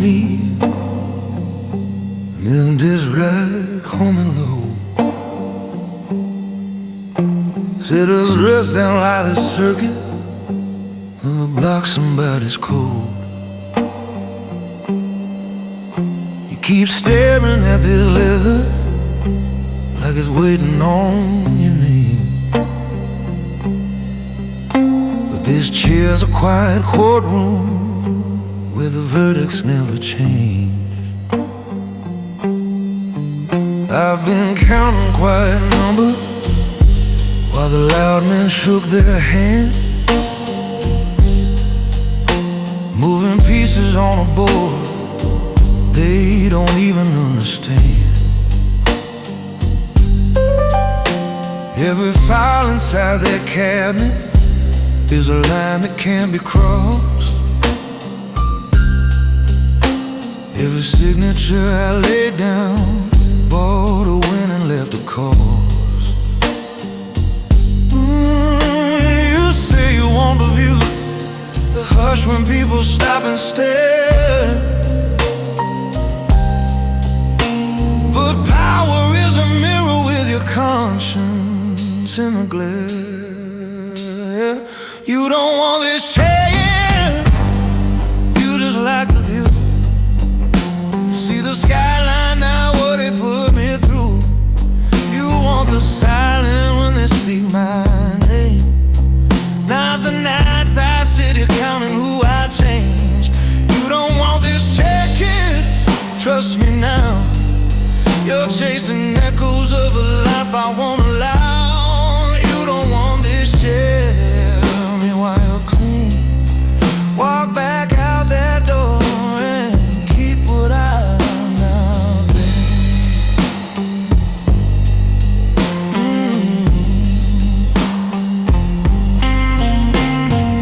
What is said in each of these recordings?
me, in this rag home and low. Said us rest down like the circuit on the block somebody's cold. You keep staring at this leather like it's waiting on your name. But this chair's a quiet courtroom where the verdicts never change. I've been counting quiet numbers while the loud men shook their hand, moving pieces on a board they don't even understand. Every file inside their cabinet is a line that can't be crossed. Every signature I laid down bought a win and left a cause. You say you want to view the hush when people stop and stare, but power is a mirror with your conscience in the glare. You don't want this chair, you just like the view. See the skyline now, what it put me through. You want the silence when they speak my name, not the nights I sit here counting who I change. You don't want this chair, kid, trust me now. You're chasing echoes of a life I won't allow. You don't want this chair, tell me why you're clean. Walk back out that door and keep what I've now been.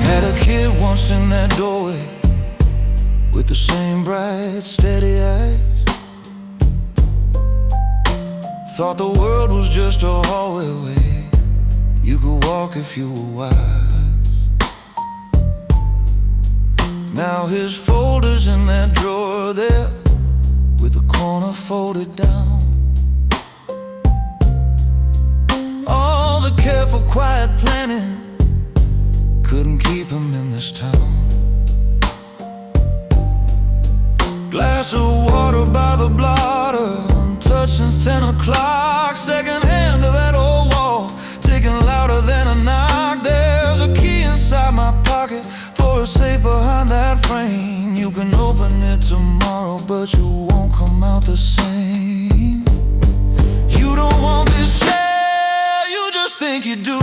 Had a kid once in that doorway with the same bright, steady eyes. Thought the world was just a hallway way you could walk if you were wise. Now his folder's in that drawer there with the corner folded down. All the careful, quiet planning couldn't keep him in this town. Glass of water by the blotter, untouched since 10 o'clock. Second hand to that old wall, ticking louder than a knock. There's a key inside my pocket for a safe behind that frame. You can open it tomorrow, but you won't come out the same. You don't want this chair, you just think you do.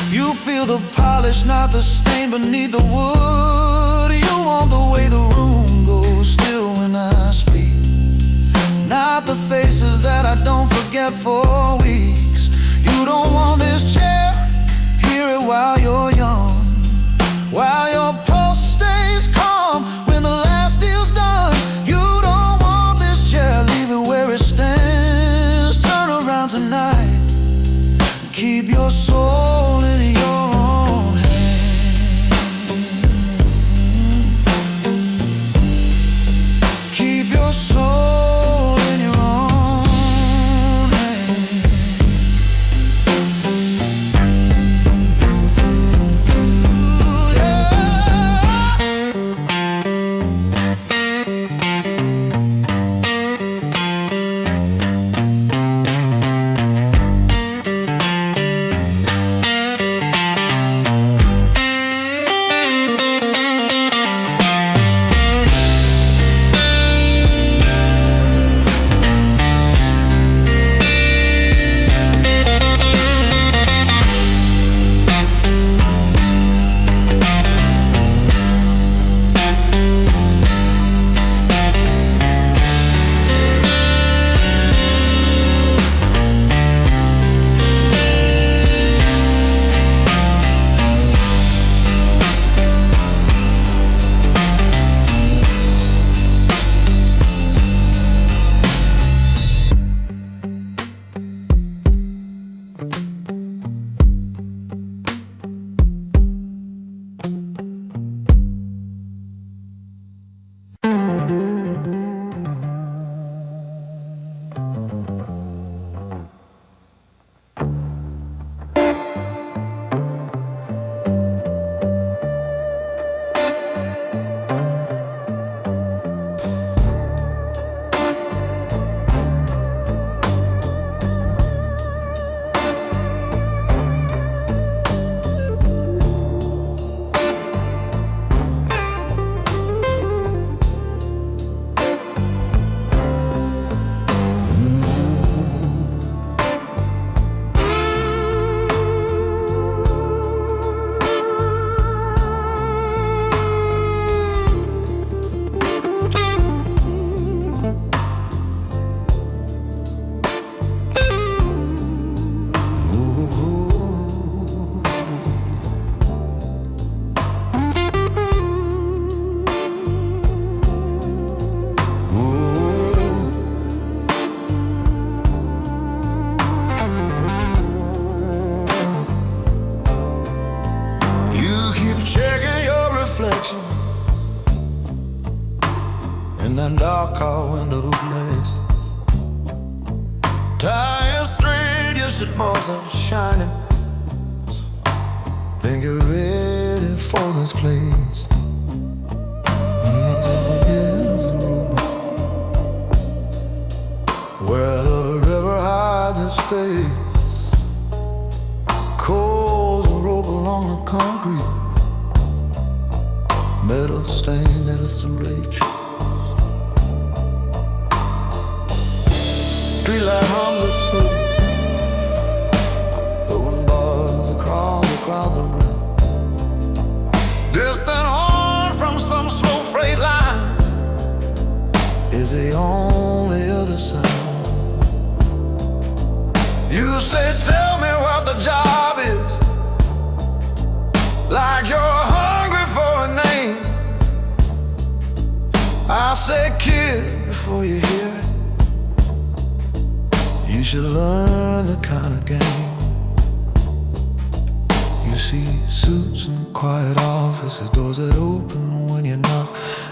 You feel the polish, not the stain beneath the wood. You want the way the room goes still when I speak, not the faces that I don't forget for weeks. You don't want this chair, hear it while you're young, while your pulse stays calm when the last deal's done. You don't want this chair, leave it where it stands. Turn around tonight, keep your soul in your own hand. Keep your soul in your own hand. that dark car window to blaze. Tires straight, your shit balls are shining. Think you're ready for this place. Where the river hides its face, coals a rope along the concrete, metal stained at its rage. Streetlight hums its hood, throwing bars across the room. Distant horn from some slow freight line is the only other sound. You say, tell me what the job is, like you're hungry for a name. I say, kid, before you hear it, you should learn the kind of game. You see suits and quiet offices, doors that open when you knock.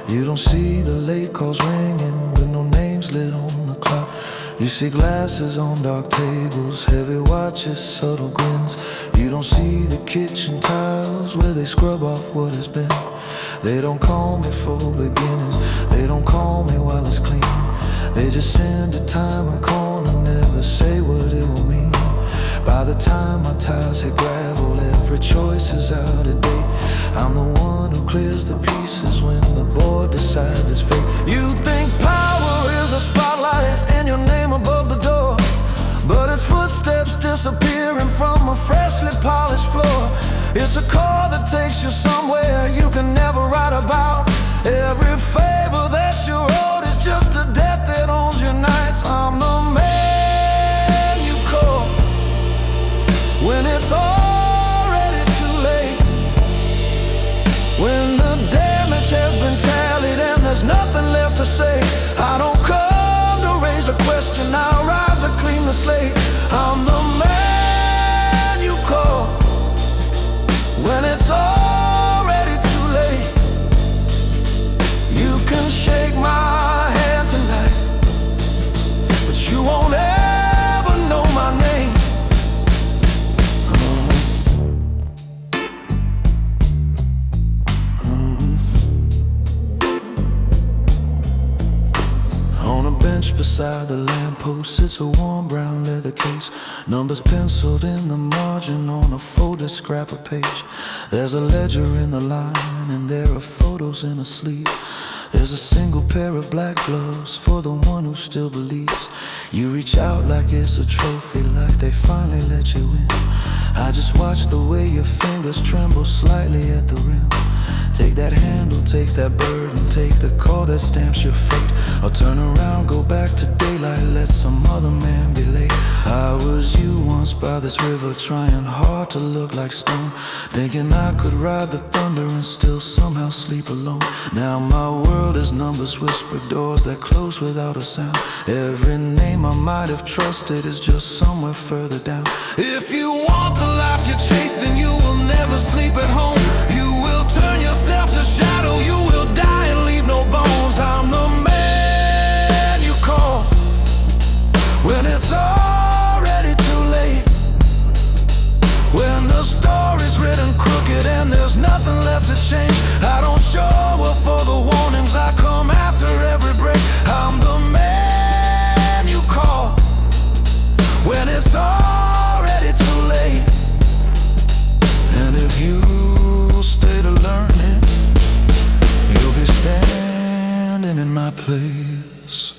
You don't see the late calls ringing with no names lit on the clock. You see glasses on dark tables, heavy watches, subtle grins. You don't see the kitchen tiles where they scrub off what has been. They don't call me for beginners, they don't call me while it's clean. They just send a time and corner, never say what it will mean. By the time my tires hit gravel, every choice is out of date. I'm the one who clears the pieces when the board decides its fate. You think power is a spotlight and your name above the door, but it's footsteps disappearing from a freshly polished floor. It's a car that takes you somewhere you can never write about. Every favor that you owed is just a debt that owns your nights. I'm the man you call when it's already too late, when the damage has been tallied and there's nothing left to say. I don't come to raise a question, I rise to clean the slate. I'm the man you call when it's already too late. You can shake my hand tonight, but you won't ever know my name. On a bench beside the lamppost sits a warm brown leather case, numbers penciled in the margin on a folded scrap of page. There's a ledger in the line and there are photos in a sleeve. There's a single pair of black gloves for the one who still believes. You reach out like it's a trophy, like they finally let you in. I just watch the way your fingers tremble slightly at the rim. Take that handle, take that burden, take the call that stamps your fate. I'll turn around, go back to daylight, let some other man be late. I was you once by this river, trying hard to look like stone, thinking I could ride the thunder and still somehow sleep alone. Now my world is numbers, whispered doors that close without a sound. Every name I might have trusted is just somewhere further down. If you want the life you're chasing, you will never sleep at home. You will turn yourself to shadow, you will die and leave no bones. I'm the man you call when it's already too late, when the story's written crooked and there's nothing left to change. I don't show up for the warnings, I come after every break. I'm the man you call when it's already too late. And if you stay to learn it, you'll be standing in my place.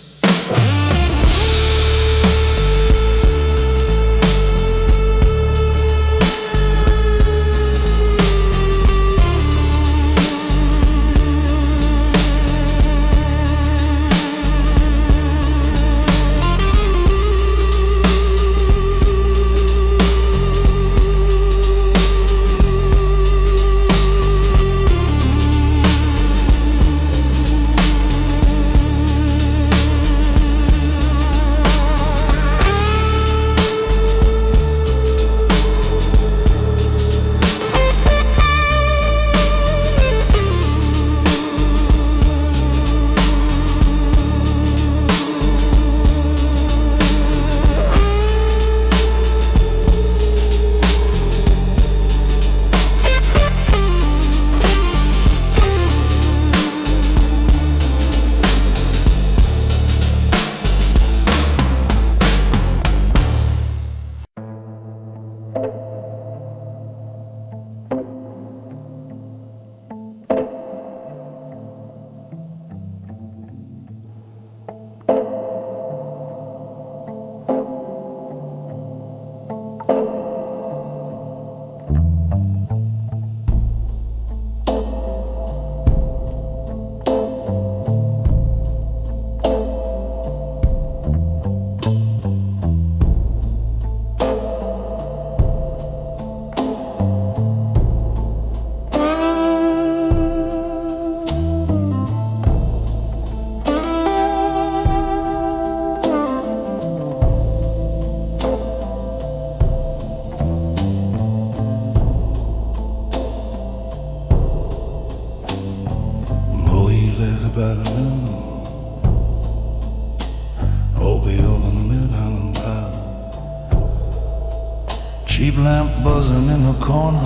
lamp buzzing in the corner,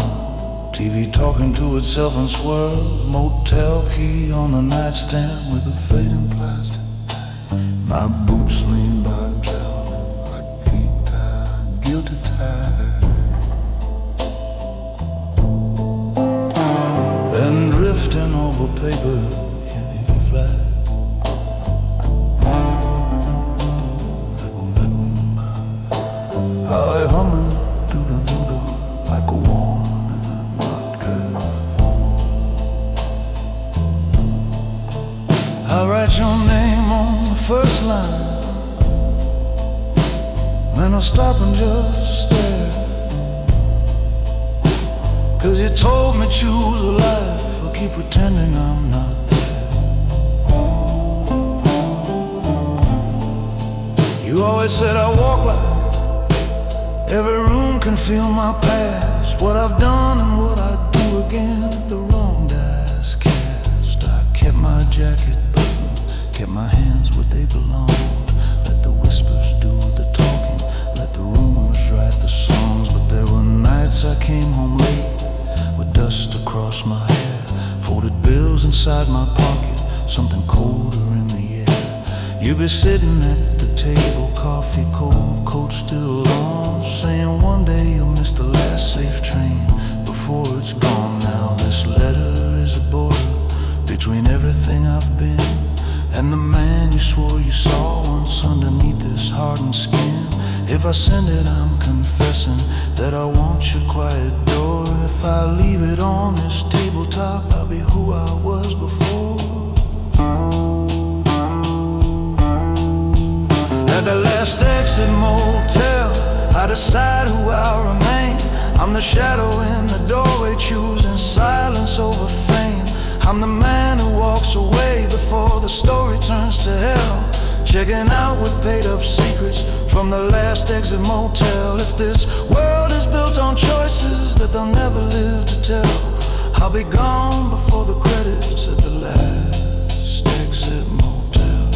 TV talking to itself and swirls, motel key on the nightstand with a fading plastic. My boots lean by gentlemen like feet tied, guilty tired. Then drifting over paper, heavy flag. I humming doo-doo-doo-doo like a warm vodka. I write your name on the first line, then I stop and just stare. 'Cause you told me choose a life, or keep pretending I'm not there. You always said I walk like every room can feel my past, what I've done and what I'd do again if the wrong die's cast. I kept my jacket buttoned, kept my hands what they belonged. Let the whispers do the talking, let the rumors write the songs. But there were nights I came home late with dust across my hair, folded bills inside my pocket, something colder in the air. You'd be sitting at the table, coffee cold, coat still on, saying one day you'll miss the last safe train before it's gone. Now this letter is a border between everything I've been and the man you swore you saw once underneath this hardened skin. If I send it, I'm confessing that I want your quiet door. If I leave it on this tabletop, I'll be who I was before. At the last exit motel, I decide who I'll remain. I'm the shadow in the doorway, choosing silence over fame. I'm the man who walks away before the story turns to hell, checking out with paid up secrets from the last exit motel. If this world is built on choices that they'll never live to tell, I'll be gone before the credits at the last exit motel.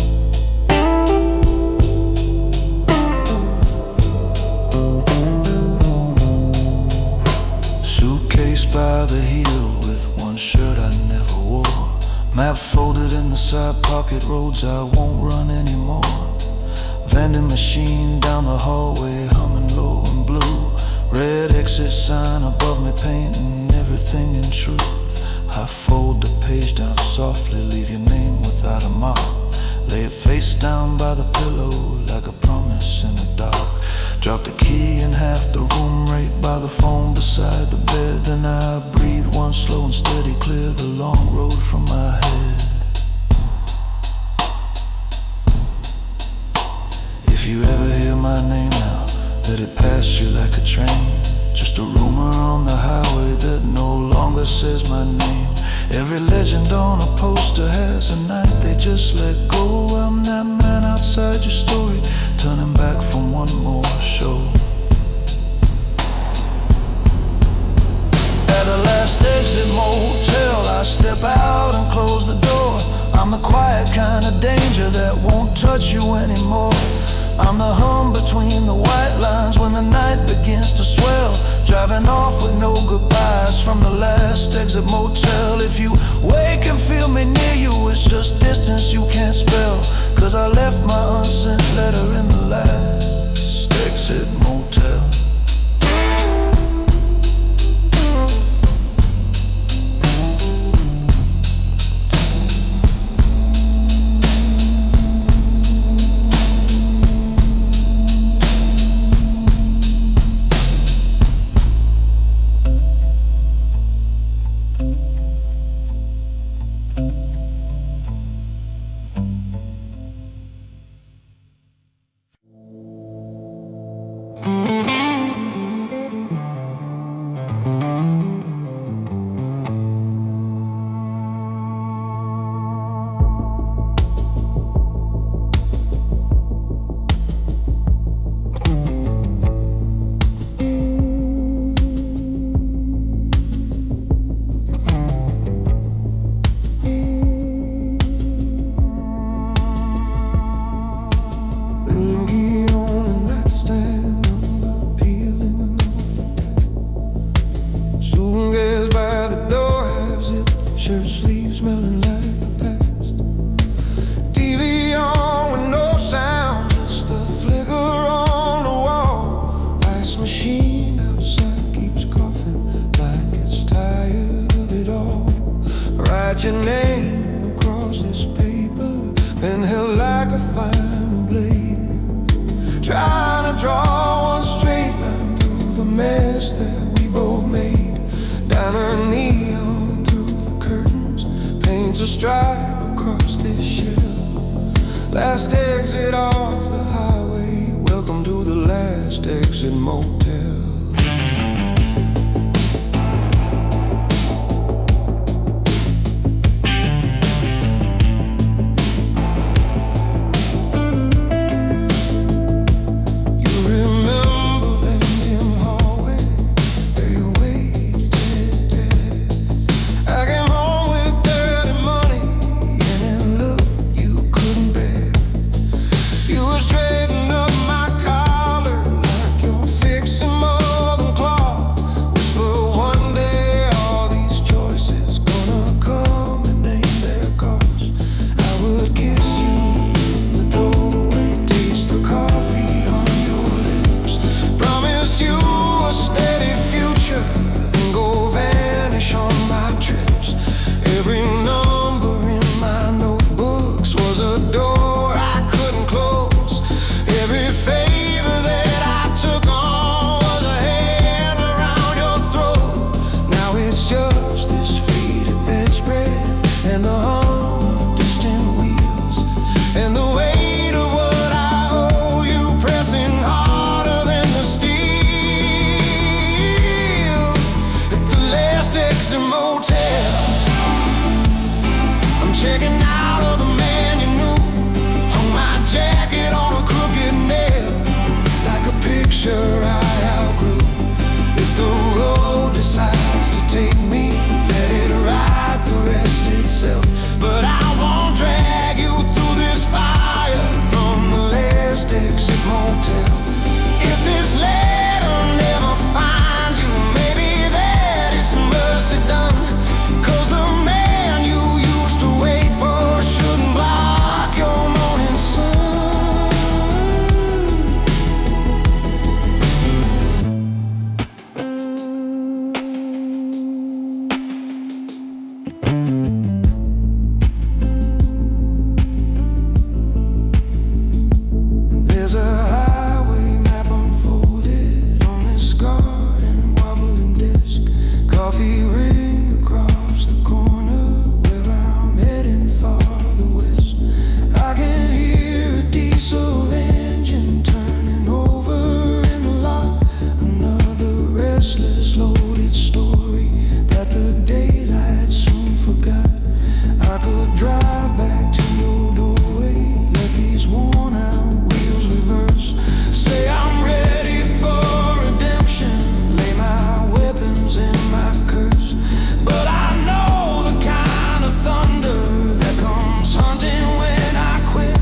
Suitcase by the heel with one shirt I never wore, map folded in the side pocket, roads I won't run anymore. Vending machine down the hallway, humming low and blue. Red exit sign above me, painting everything in truth. I fold the page down softly, leave your name without a mark. Lay it face down by the pillow like a promise in the dark. Drop the key in half the room, right by the phone beside the bed. Then I breathe one slow and steady, clear the long road from my head. If you ever hear my name now, let it pass you like a train. Just a rumor on the highway that no longer says my name. Every legend on a poster has a night they just let go. I'm that man outside your story, turning back from one more show. At the last exit motel, I step out and close the door. I'm the quiet kind of danger that won't touch you anymore. I'm the hum between the white lines when the night begins to swell, driving off with no goodbyes from the last exit motel. If you wake and feel me near you, it's just distance you can't spell, 'cause I left my unsent letter in the last exit motel. Write your name across this paper, pen held like a final blade, trying to draw one straight line through the mess that we both made. Down her neon through the curtains, paints a stripe across this shell. Last exit off the highway, welcome to the last exit motel. Checking out of the man you knew, hung my jacket on a crooked nail, like a picture I outgrew. If the road decides to take me, let it ride the rest itself. But I won't drag you through this fire from the last exit motel. If this letter never finds you, maybe that it's mercy done, 'cause the man you used to wait for shouldn't block your morning sun. There's a highway map unfolded on this garden wobbling disc. Coffee ring across the corner where I'm heading farther west. I can hear a diesel engine turning over in the lot. Another restless loaded story that the daylight soon forgot. I could drive back to your doorway, let these worn out wheels reverse. Say I'm ready for redemption, lay my weapons in my curse. But I know the kind of thunder that comes hunting when I quit.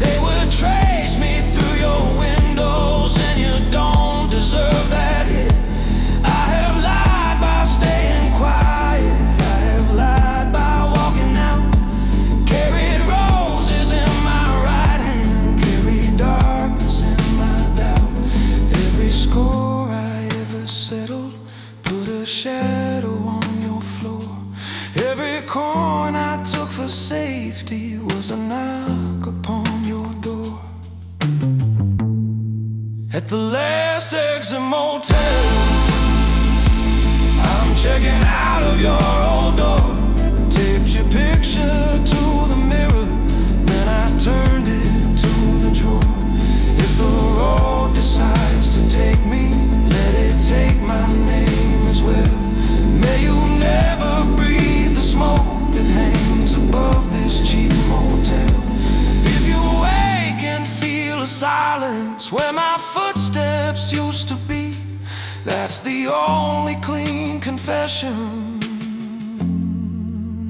They would trace me through your windows, and you don't deserve that hit. I have lied by staying quiet, I have lied by walking out. Carried roses in my right hand, carried darkness in my doubt. Every score I ever settled put a shadow on your floor. Every coin I took for safety was a knock upon your door. At the last exit motel, I'm checking out of your old door. Taped your picture to the mirror, then I turned it to the drawer. If the road decides to take me, let it take my name as well. May you never breathe the smoke that hangs above this cheap motel. If you wake and feel a silence where my footsteps used to be, that's the only clean confession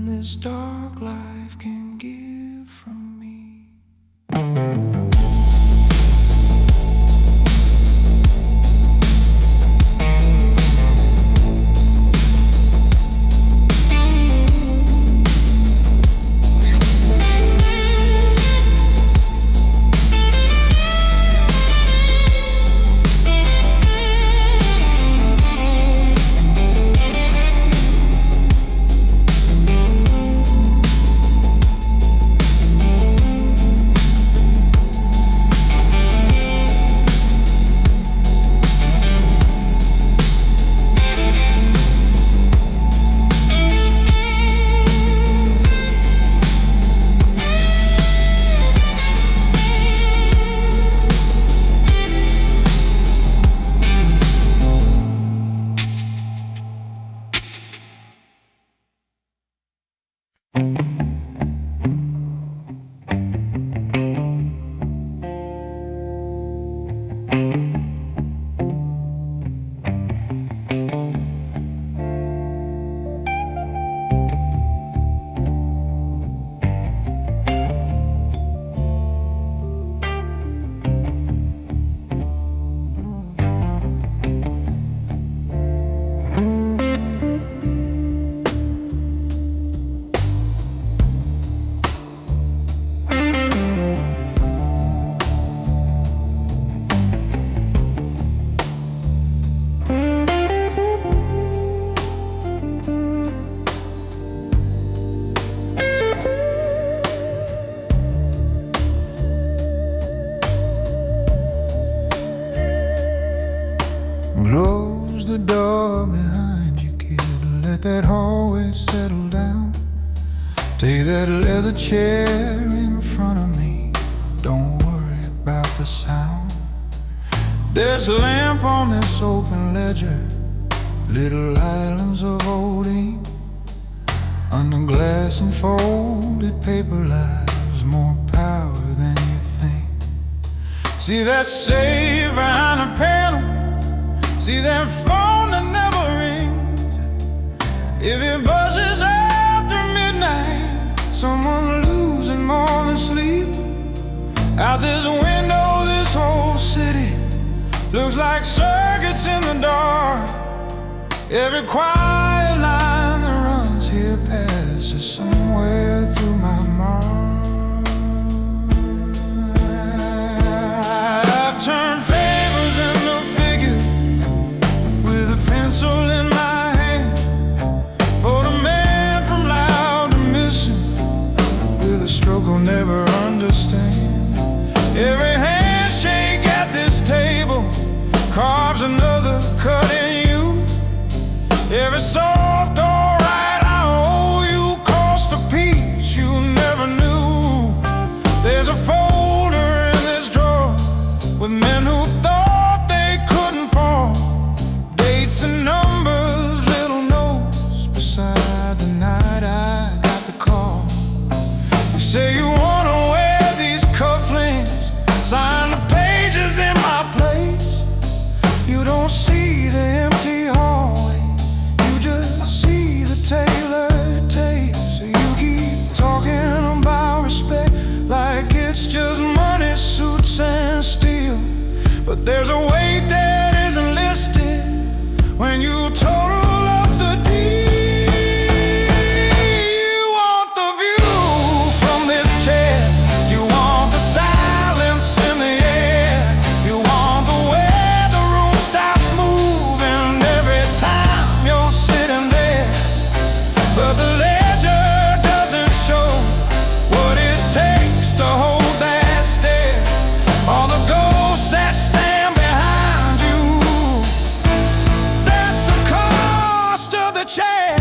this dark life can give from me. settle down. Take that leather chair in front of me, don't worry about the sound. There's a lamp on this open ledger, little islands of old ink. Under glass and folded paper lies more power than you think. See that safe behind the panel, see that phone that never rings. If it buzzes after midnight, someone losing more than sleep. Out this window, this whole city looks like circuits in the dark. Every quiet line that runs here passes somewhere through my mind. I've turned favors into figures with a pencil in my hand. Pulled a man from loud to missing with a stroke I'll never understand. Every handshake at this table carves another cut in you. Every soft alright I owe you cost a piece you never knew. There's a folder in this drawer with men who thought they couldn't fall. Dates and numbers, little notes beside the night I got the call. You say you wanna wear these cufflinks, sign the pages in my place. You don't see the empty hallway, see the tailored tapes. You keep talking about respect like it's just money, suits and steel. But there's a weight that isn't listed when you total up the deal. You want the view from this chair, you want the silence in the air, you want the way the room stops moving every time you're sitting there. But the ledger doesn't show what it takes to hold that stare. All the ghosts that stand behind you, that's the cost of the chair.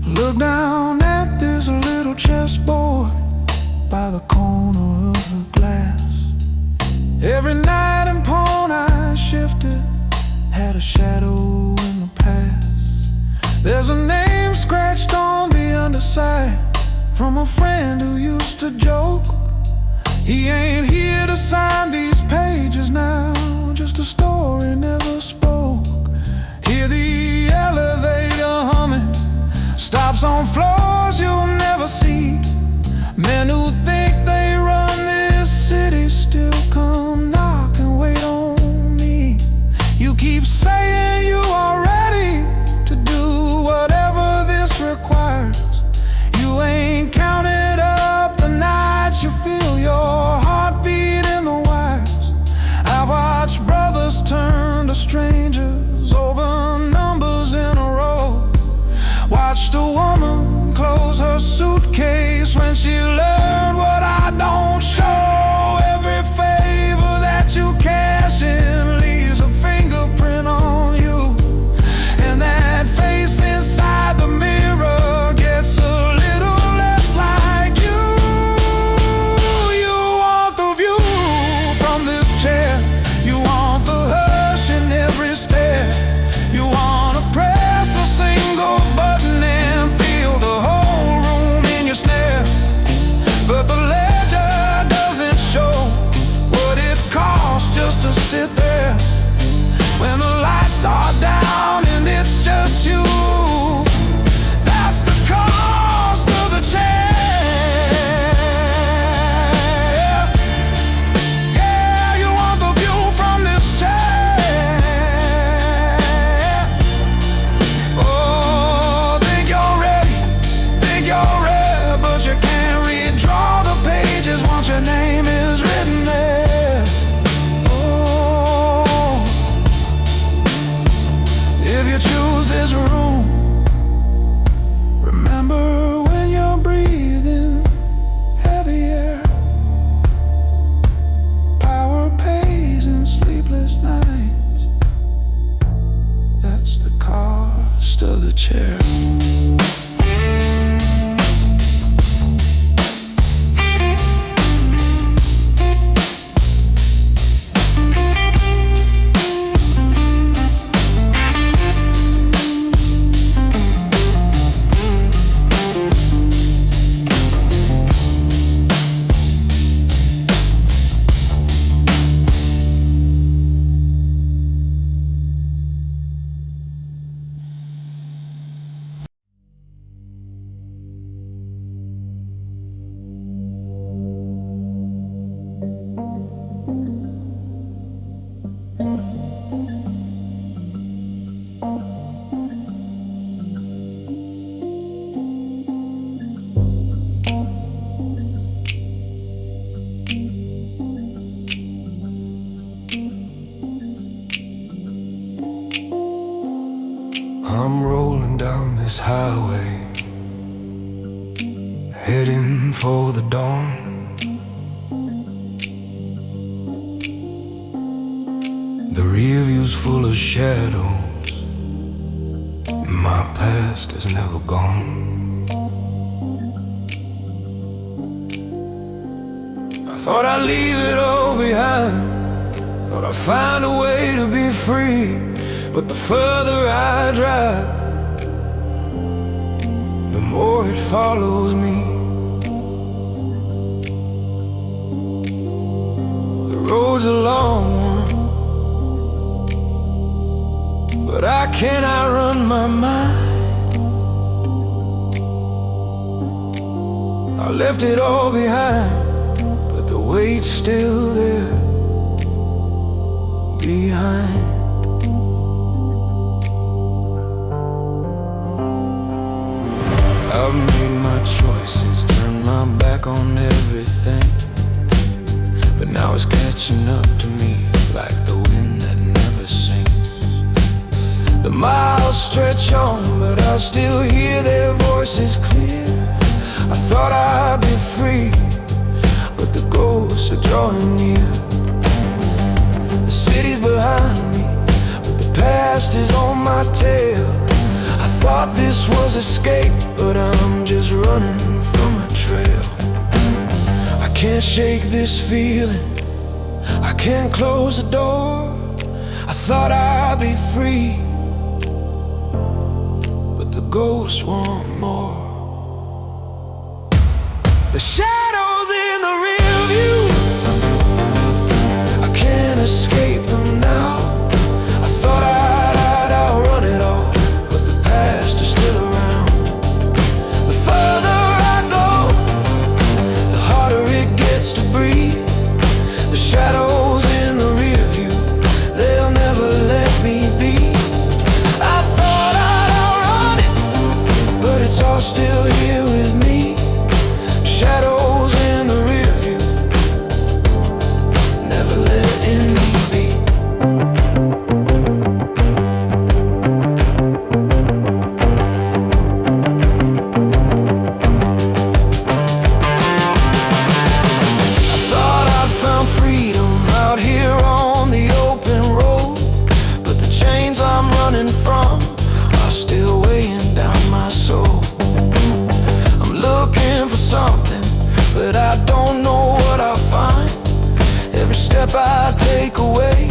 Look down at this little chessboard by the corner of the glass. Every knight and pawn I shifted had a shadow in the past. There's a name scratched on the underside from a friend who used to joke. He ain't here to sign these pages now, just a story never spoke. Hear the elevator humming, stops on floors you'll never see. Men who think they run this city still come knock and wait on me. You keep saying you are ready to do whatever this requires. You ain't counted up the nights you feel your heartbeat in the wires. I've watched brothers turn to strangers over numbers in a row. Watched a woman I'm rolling down this highway, heading for the dawn. The rear view's full of shadows, my past is never gone. I thought I'd leave it all behind, thought I'd find a way to be free. But the further I drive, the more it follows me. The road's a long one, but I cannot run my mind. I left it all behind, but the weight's still there behind. I've made my choices, turned my back on everything, but now it's catching up to me like the wind that never sings. The miles stretch on, but I still hear their voices clear. I thought I'd be free, but the ghosts are drawing near. The city's behind me, but the past is on my tail. I thought this was escape, but I'm just running from a trail. I can't shake this feeling, I can't close the door. I thought I'd be free, but the ghosts want more. The shadows in the rear view, I can't escape them now. I thought I'd outrun it all, but the past is still around. The further I go, the harder it gets to breathe. The shadows in the rear view, they'll never let me be. I thought I'd outrun it, but it's all still here with me. Shadows in the rear view, never letting me be. I thought I'd found freedom out here on the open road, but the chains I'm running from are still weighing down my soul. I'm looking for something, but I don't know what I'll find. Every step I take away,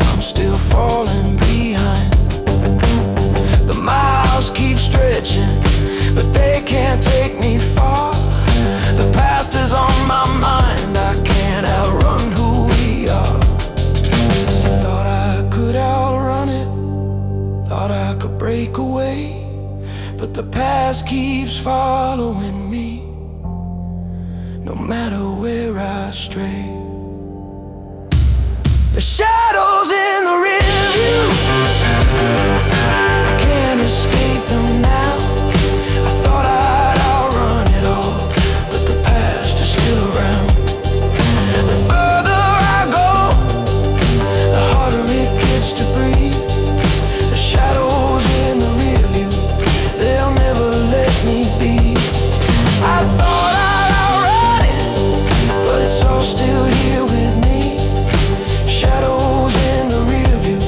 I'm still falling behind. The miles keep stretching, but they can't take me far. The past is on my mind, I can't outrun who we are. Thought I could outrun it, thought I could break away, but the past keeps following me, no matter where I stray. The shadows in the rear view, I can't escape them now. I thought I'd outrun it all, but the past is still around. The further I go, the harder it gets to breathe. The shadows in the rear view, they'll never let me be. I thought I'd outrun it, but it's all still here with me. Shadows in the rear view,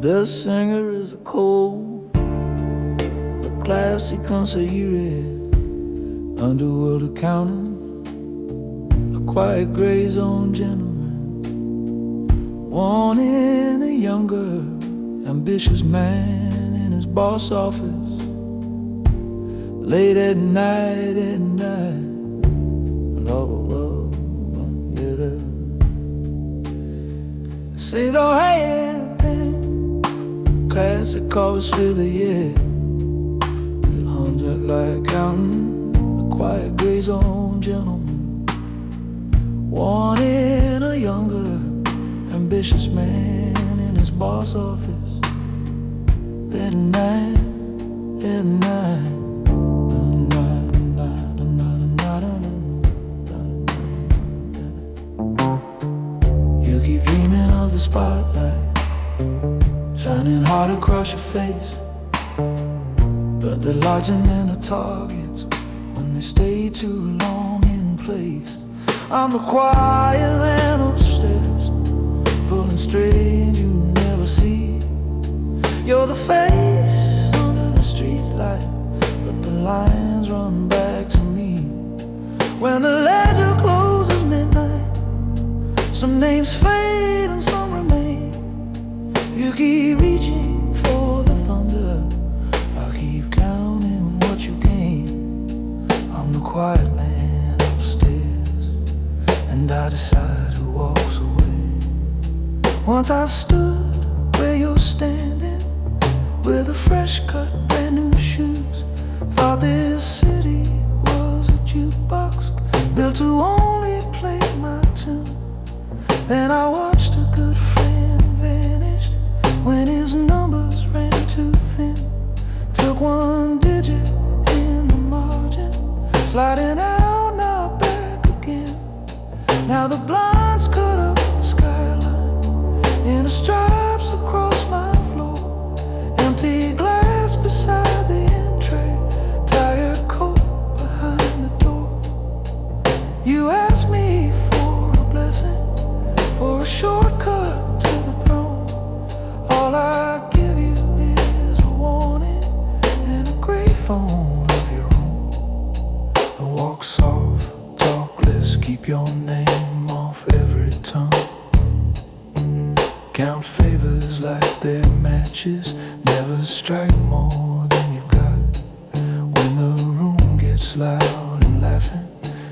The singer is a cold but classy consigliere, underworld accountant, a quiet gray zone gentleman, wanting a younger, ambitious man in his boss office, late at night, and say don't happen, classic covers Philly, yeah. It hums up like accountant, a quiet gray zone gentleman, wanting a younger, ambitious man in his boss office, at night, at night. You keep dreaming of the spotlight shining hard across your face, but they're larger than the targets when they stay too long in place. I'm the quiet man upstairs, pulling strings you never see. You're the face under the streetlight, but the lines run back to me. When the ledger closes midnight, some names fade and some remain. You keep reaching for the thunder, I keep counting what you gain. I'm the quiet man upstairs, and I decide who walks away. Once I stood where you're standing, with a fresh cut, brand new shoes. Thought this city was a jukebox built to only play my tune. Then I watched a good friend vanish when his numbers ran too thin. Took one digit in the margin, sliding out, now back again. Now the blinds cut up the skyline in the stripes across my floor. Empty glass beside the entry, tired coat behind the door. You asked me for a blessing, for a shortcut to the throne. All I give you is a warning and a gray phone of your own. I walk soft, talk less, keep your name off every tongue. Count favors like they're matches, never strike more than you've got. When the room gets loud and laughing,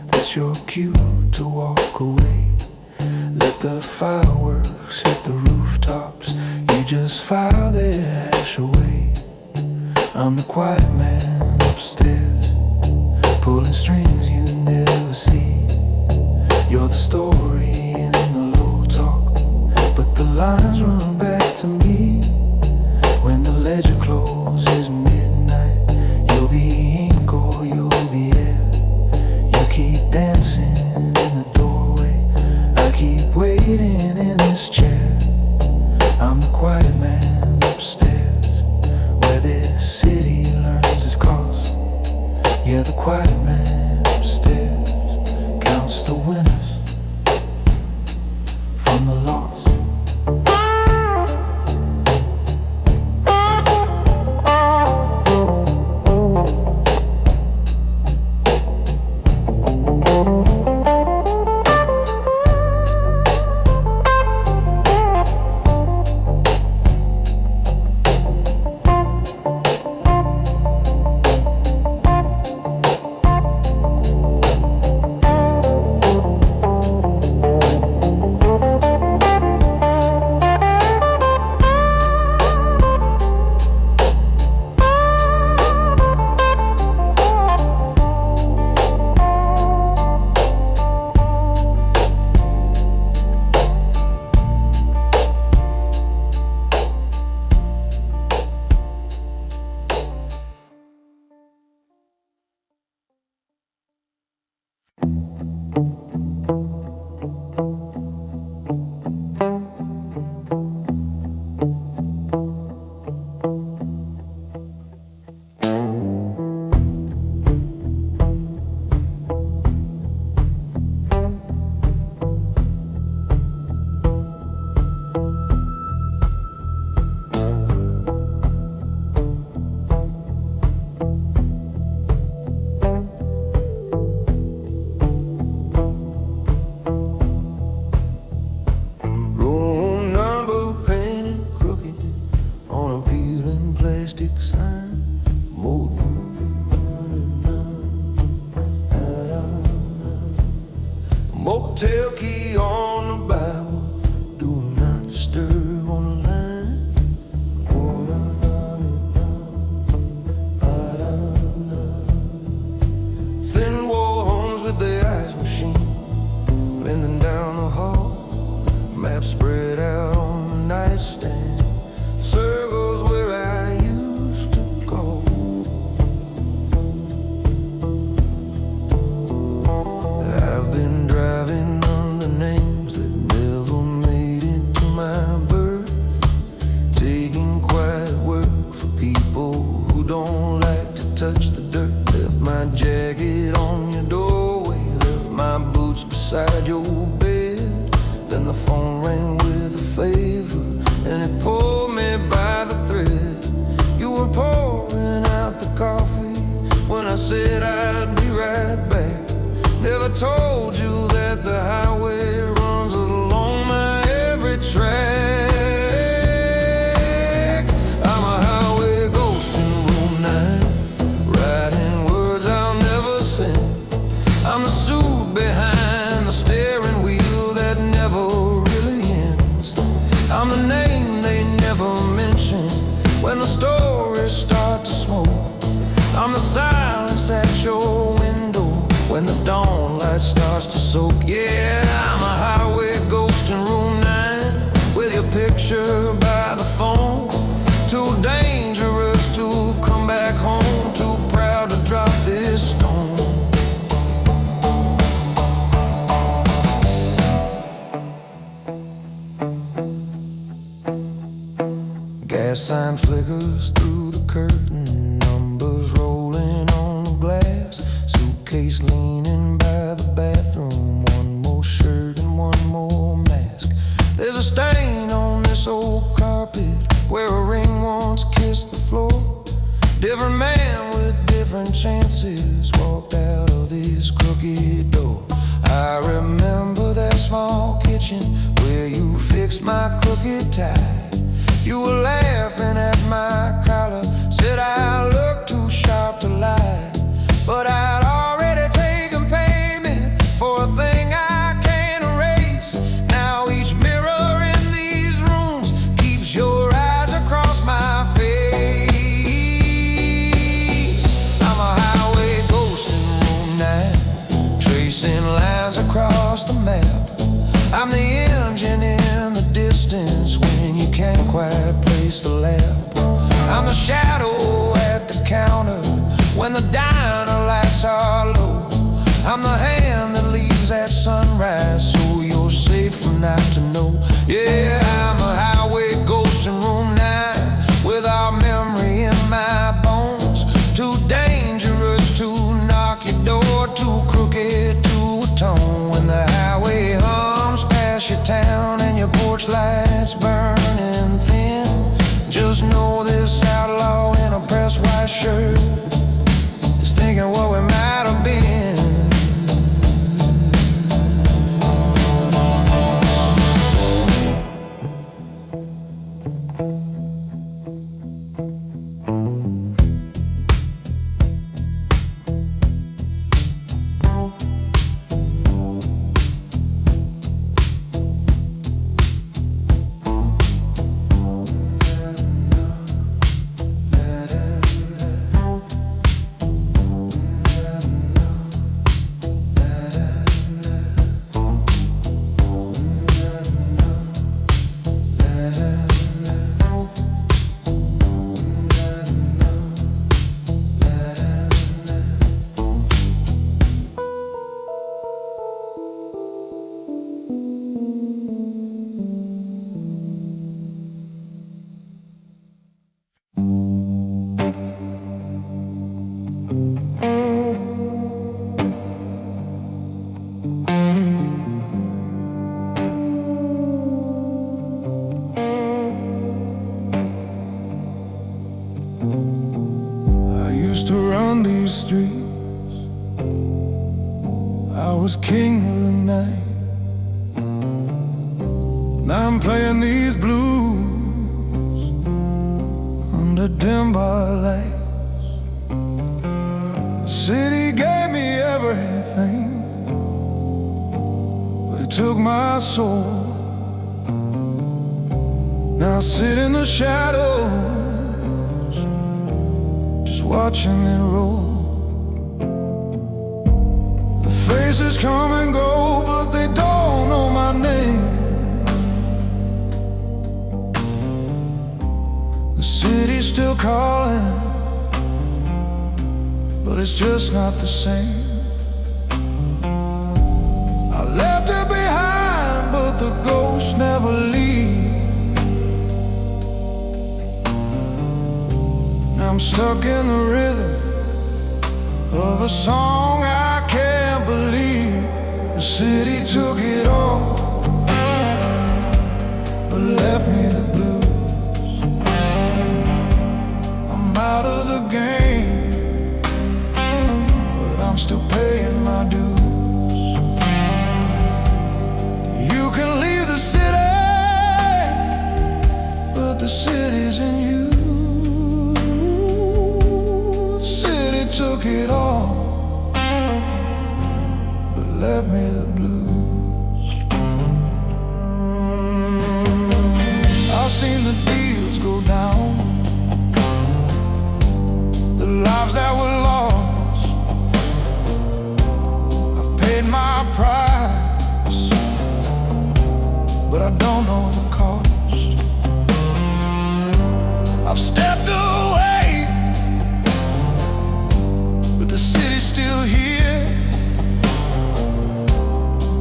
that's your cue to walk away. Let the fireworks hit the rooftops, you just file their ash away. I'm the quiet man upstairs, pulling strings you never see. You're the story in the low talk, but the lines run back to me. When the ledger closes midnight, you'll be ink or you'll be air. You keep dancing in the doorway, I keep waiting in this chair. I'm the quiet man upstairs, where this city learns its cost. Yeah, the quiet man upstairs counts the winners from the lost. Motel key on the Bible, do not disturb on the line. Thin wall homes with the ice machine, bending down the hall, maps spread out on the nightstand, circles where I used to go. I've been driving under names that never made it to my birth, taking quiet work for people who don't like to touch the dirt. Left my jacket on your doorway, left my boots beside your bed. Then the phone rang with a favor, and it pulled me by the thread. You were pouring out the coffee when I said I'd be right back. Never told you that the highway runs along my every track. I'm a highway ghost in room 9, writing words I'll never send. I'm the suit behind the steering wheel that never really ends. I'm the name they never mention when the stories start to smoke. I'm the silence at your window when the dawn light starts to soak. Yeah, I'm a highway ghost in room 9, with your picture by the phone. Too dangerous to come back home, too proud to drop this stone. Gas sign flickers through the curtain, numbers rolling on the glass, suitcase leaning by the bathroom, one more shirt and one more mask. There's a stain on this old carpet where a ring once kissed the floor. Different man with different chances walked out of this crooked door. I remember that small kitchen where you fixed my crooked tie. You were laughing at my collar, said I looked too sharp to lie. But I'd already taken payment for a thing I can't erase. Now each mirror in these rooms keeps your eyes across my face. I'm a highway ghost in room 9, tracing lines across the map. I'm the engine in the distance when you can't quite place the lap. I'm the shadow at the counter when the diner lights are low. I'm the hand that leaves at sunrise so you're safe from not to know. Yeah, I'm a highway ghost in room 9, without memory in my bones. Too dangerous to knock your door, too crooked to atone. When the highway hums past your town and your porch lights burning thin, just know this outlaw in a pressed white shirt is thinking what we might have been. used to run these streets. I was king of the night. Now I'm playing these blues under dim bar lights. The city gave me everything, took my soul. Now I sit in the shadows, just watching it roll. The faces come and go, but they don't know my name. The city's still calling, but it's just not the same. I left it behind, but the ghosts never leave. I'm stuck in the rhythm of a song I can't believe. The city took it all, but left me the blues. I'm out of the game, but I'm still paying my dues. You can leave the city, but the city's in you. Took it all, but left me the blues. I've seen the deals go down, the lives that were lost. I've paid my price, but I don't know the cost. I've stepped away, the city's still here.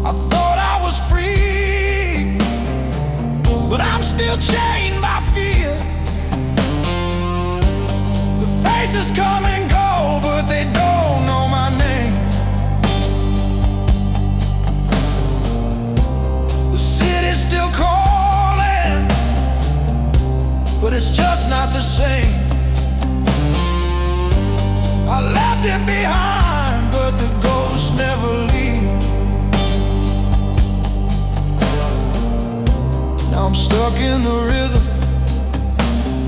I thought I was free, but I'm still chained by fear. The faces come and go, but they don't know my name. The city's still calling, but it's just not the same. I left it behind, but the ghosts never leave. Now I'm stuck in the rhythm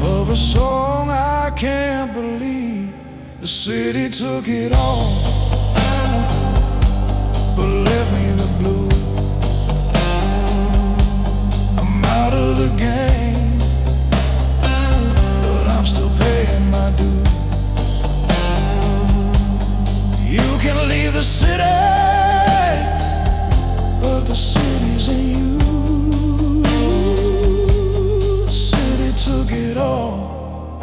of a song I can't believe. The city took it all, but left me the blues. I'm out of the game, but I'm still paying my dues. You can leave the city, but the city's in you. The city took it all,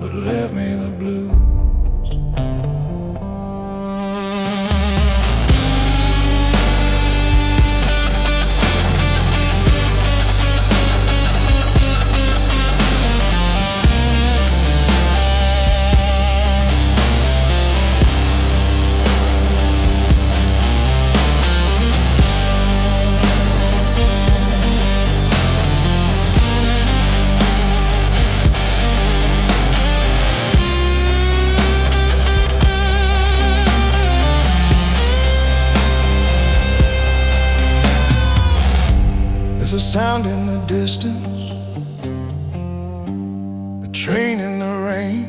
but left me the blues. There's a sound in the distance, a train in the rain,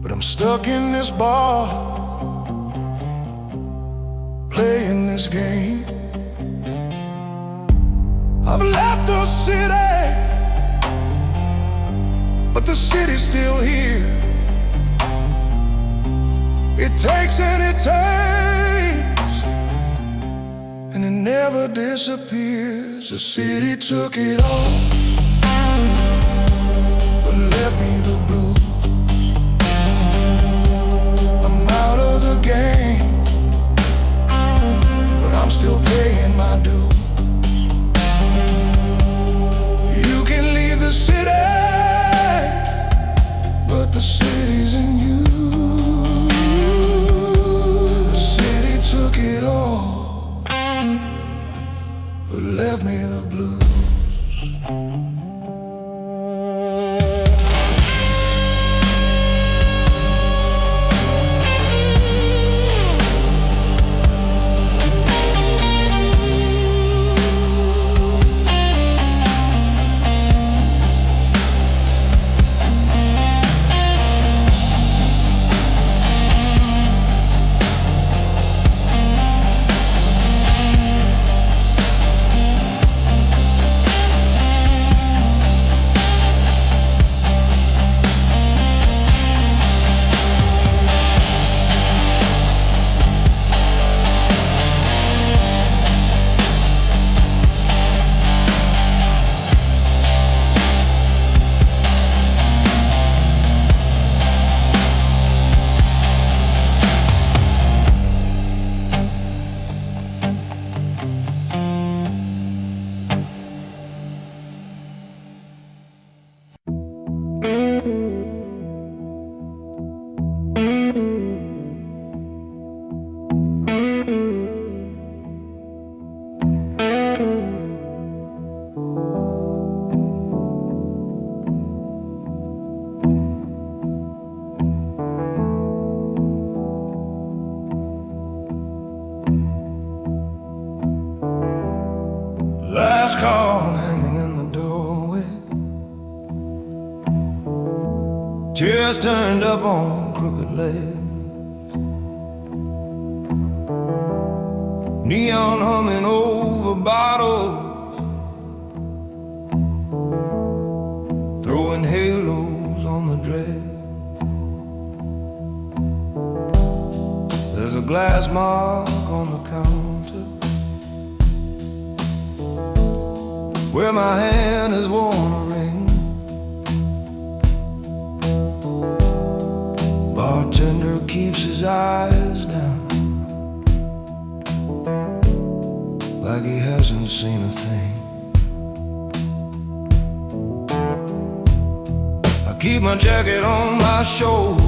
but I'm stuck in this bar, playing this game. I've left the city, but the city's still here. It takes and it takes, and it never disappears. The city took it all, but left me the blues. I'm out of the game, but I'm still paying my dues. You can leave the city, but the city's in you. The city took it all, but left me the blues. Chairs turned up on crooked legs, neon humming over bottles, throwing halos on the dress. There's a glass mark on the counter where my hand has worn a ring. Bartender keeps his eyes down, like he hasn't seen a thing. I keep my jacket on my shoulder,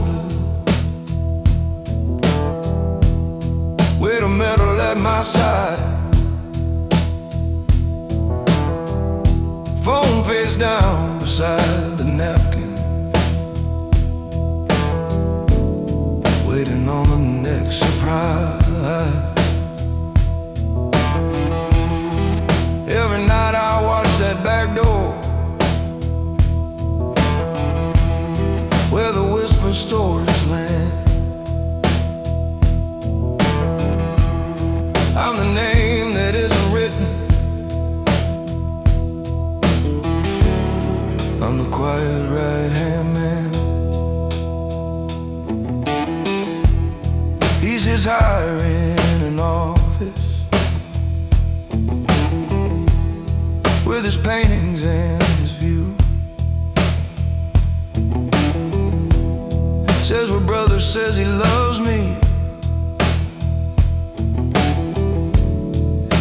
weight of metal at my side, phone face down beside the napkin, waiting on the next surprise. Every night I watch that back door where the whisper stories land. I'm the name that isn't written, I'm the quiet right-hand man. He sits higher in an office with his paintings and his view. Says we're brothers, says he loves me,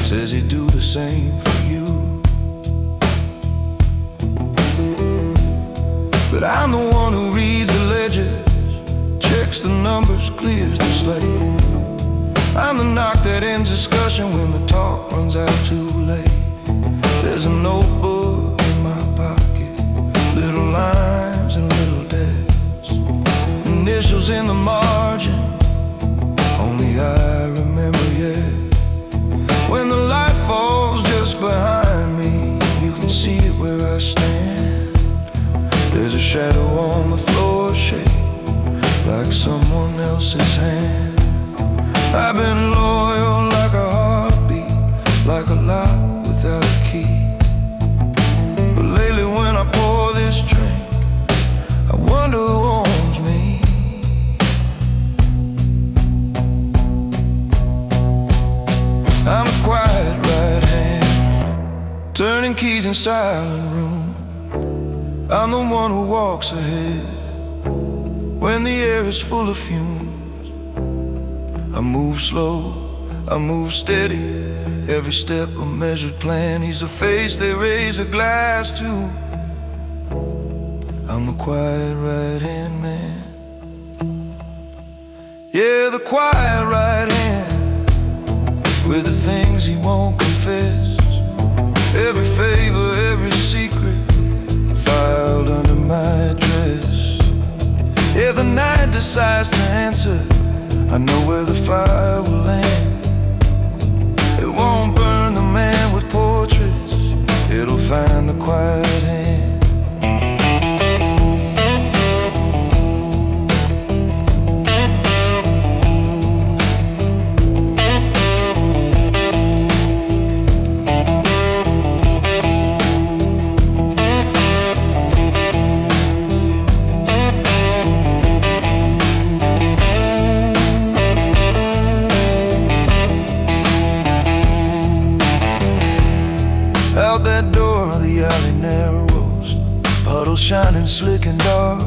says he'd do the same for you. But I'm the one who reads the ledger, checks the numbers, clears the slate. I'm the knock that ends discussion when the talk runs out too late. There's a notebook in my pocket, little lines and little debts, initials in the margin, only I remember yet. When the light falls just behind me, you can see it where I stand. There's a shadow on the floor, shaped like someone else's hand. I've been loyal like a heartbeat, like a lock without a key. But lately when I pour this drink, I wonder who owns me. I'm a quiet right hand, turning keys in silent room. I'm the one who walks ahead when the air is full of fumes. I move slow, I move steady, every step a measured plan. He's the face they raise a glass to. I'm the quiet right-hand man. Yeah, the quiet right hand, with the things he won't confess, every favor, every secret filed under my address. If the night decides to answer, I know where the fire will land. It won't burn the man with portraits, it'll find the quiet hand. Out that door, the alley narrows, puddles shining slick and dark,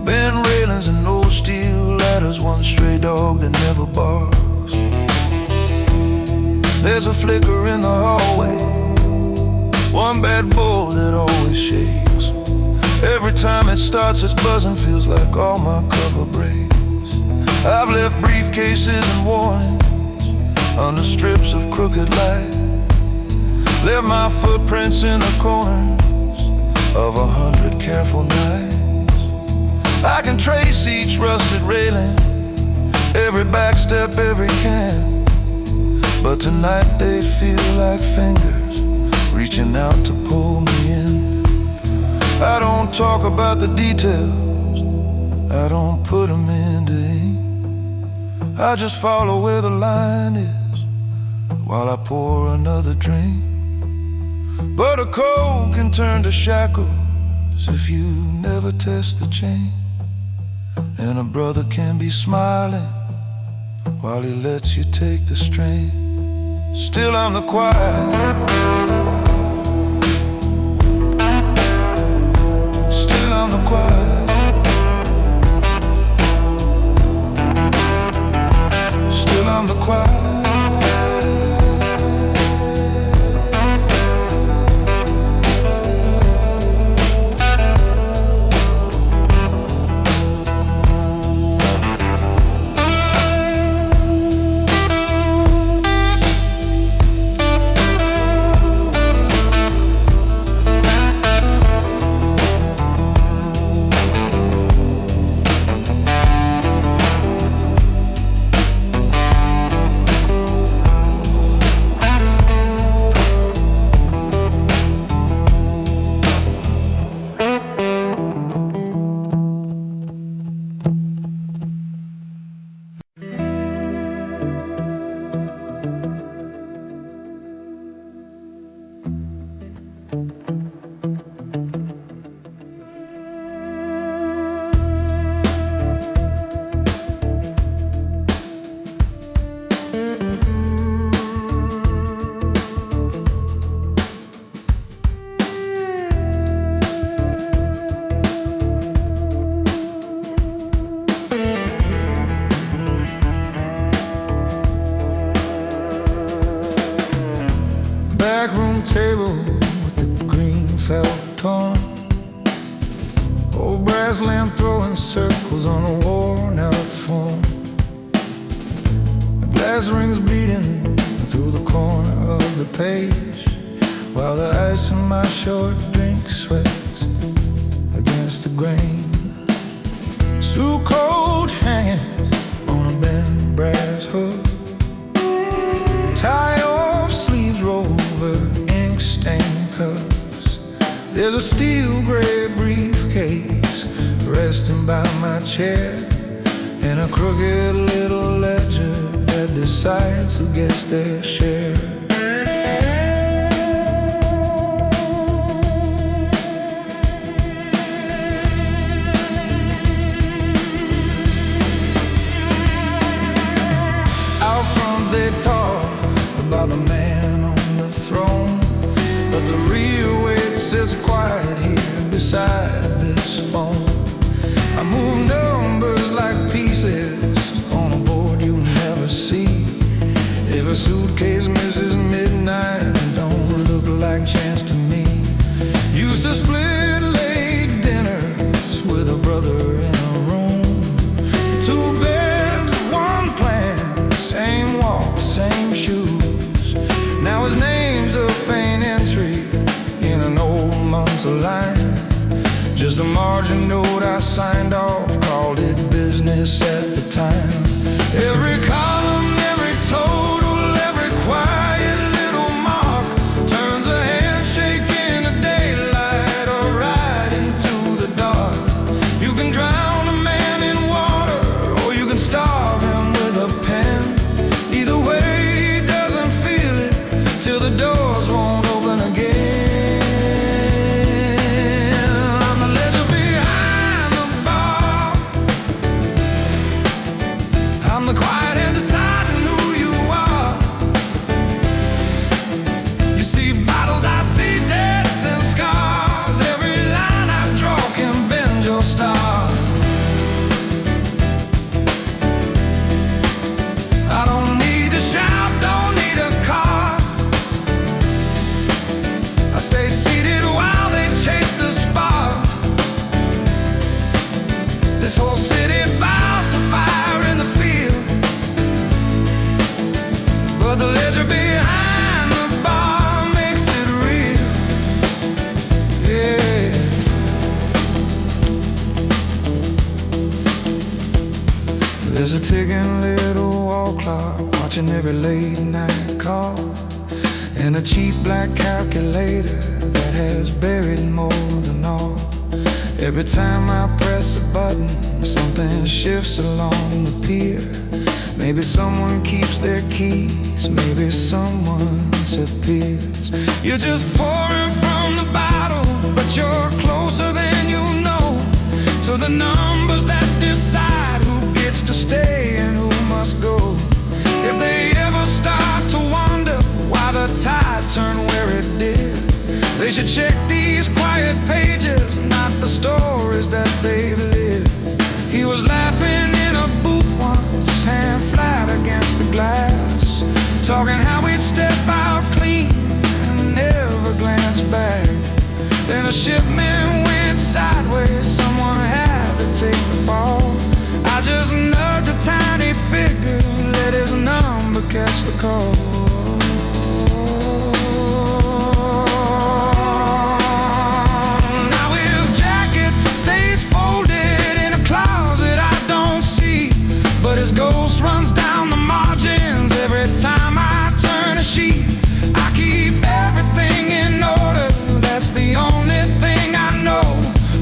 bent railings and old steel ladders, one stray dog that never barks. There's a flicker in the hallway, one bad bull that always shakes. Every time it starts it's buzzing, feels like all my cover breaks. I've left briefcases and warnings under strips of crooked light, left my footprints in the corners of 100 careful nights. I can trace each rusted railing, every back step, every can, but tonight they feel like fingers reaching out to pull me in. I don't talk about the details, I don't put them into ink. I just follow where the line is while I pour another drink. But a cold can turn to shackles if you never test the chain. And a brother can be smiling while he lets you take the strain. Still I'm the quiet, still I'm the quiet, still I'm the quiet. Backroom table with the green felt torn, old brass lamp throwing circles on a worn out form. The glass rings beating through the corner of the page, while the ice in my short drink sweats against the grain. Too cold hanging on a bent brass hook, tie off sleeves roll over ink-stained cuffs. There's a steel gray briefcase resting by my chair, and a crooked little ledger that decides who gets their share. Out front they talk about the man on the throne, but the real weight sits quiet here beside this phone. I move numbers like pieces on a board you never see. If a suitcase misses midnight, it don't look like chance to me. Used to split late dinners with a brother in a room. 2 beds, 1 plan, same walk, same shoes. Now his name's a faint entry in an old month's line. Just a margin note I signed off, called it business at the time. Every column, every total, every quiet little mark turns a handshake into daylight or right into the dark. You can drown a man in water, or you can starve him with a pen. Either way, he doesn't feel it till the doors won't open again. I'm the ledger behind the bar. I'm the quiet hand deciding who you are. You see bottles, I see debts and scars. Every line I draw can bend your star. I don't need to shout, don't need a car. I stay seated while they chase the spark. This whole city bows to fire in the field, but the ledger behind the bar makes it real. Yeah. There's a ticking little wall clock watching every late night call, and a cheap black calculator that has buried more than all. Every time I press a button, something shifts along the pier. Maybe someone keeps their keys, maybe someone disappears. You're just pouring from the bottle, but you're closer than you know to the numbers that decide who gets to stay and who must go. If they ever start to wonder why the tide turned where it did, they should check these quiet pages, not the stories that they've lived. He was laughing in a booth once, hand flat against the glass, talking how we'd step out clean and never glance back. Then a shipment went sideways, someone had to take the fall. I just nudged a tiny figure, let his number catch the call. But his ghost runs down the margins every time I turn a sheet. I keep everything in order, that's the only thing I know.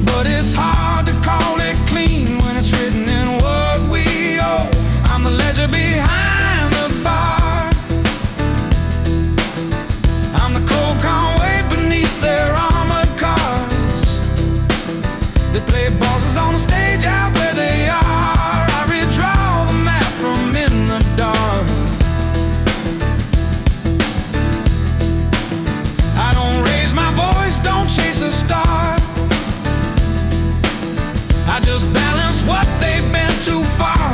But it's hard to call it clean when it's written in what we owe. I'm the ledger behind the bar, I'm the cold conway beneath their armored cars. They play bosses on the stage out where they are. I don't raise my voice, don't chase a star. I just balance what they've been too far.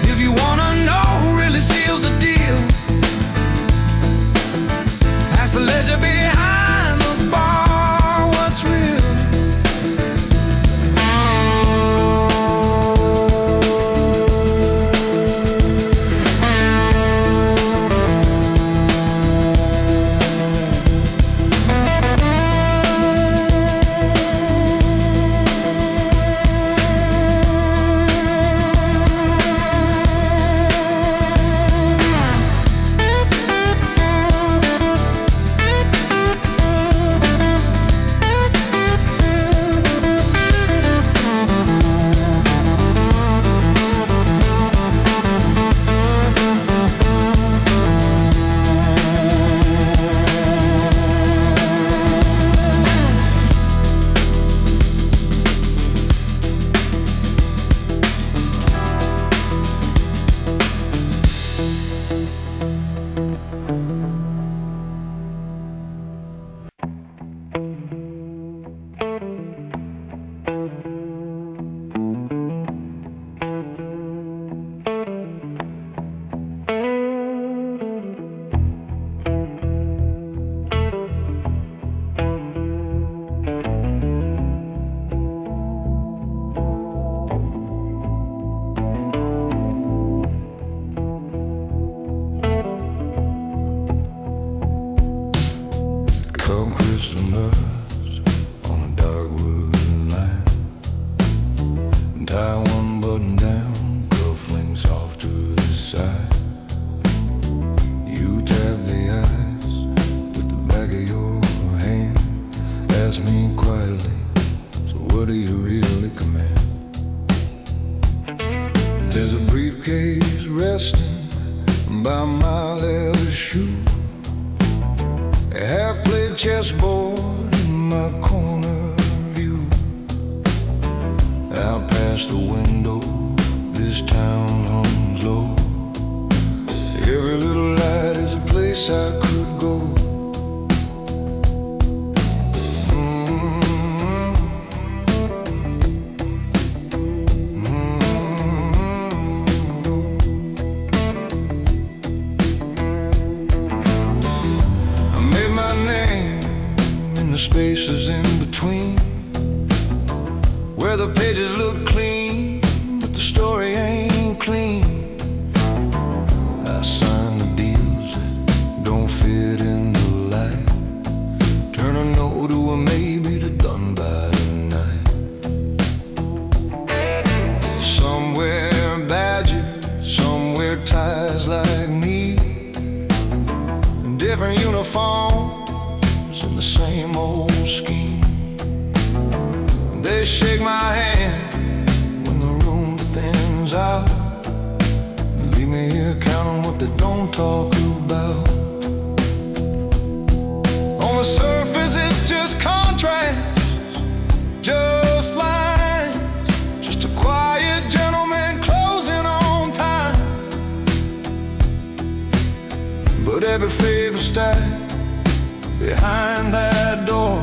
If you wanna know who really seals the deal, ask the ledger behind the bar what's real. Come Christmas on a dark wooden line, tie one button down, cufflinks off to the side. You tap the eyes with the back of your hand, ask me quietly, so what do you really command? There's a briefcase resting by my leather shoe, a half-played chessboard in my corner view. Out past the window, this town hums low. Every little light is a place I could go. Spaces in between, where the pages look clean, but the story ain't clean. I sign the deals that don't fit in the light, turn a no to a maybe to done by tonight. Somewhere badges, somewhere ties like me, different uniforms in the same old scheme. they shake my hand when the room thins out. Leave me here counting what they don't talk about. On the surface it's just contrast, just lines, just a quiet gentleman closing on time. But every favor stack behind that door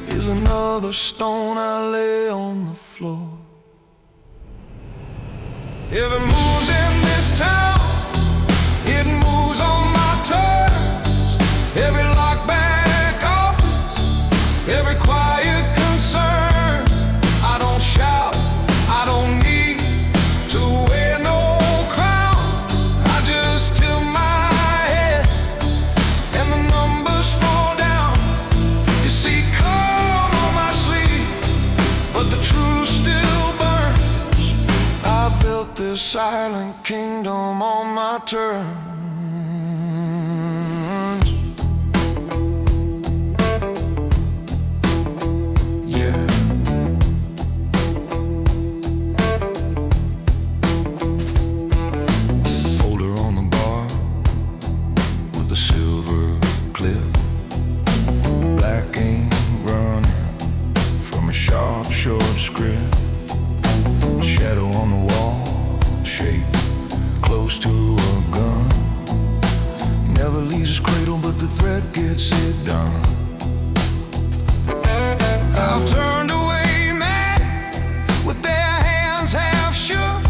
is another stone I lay on the floor. Every move's in this town, it moves on my terms. Every lockback office, every quiet concern. I don't shout, I don't need to wear no crown. I just tilt my head and the numbers fall down. You see calm on my sleeve, but the truth still burns. I built this silent kingdom on my terms. Short script, shadow on the wall, shape close to a gun. Never leaves his cradle, but the threat gets it done. I've turned away men with their hands half shook.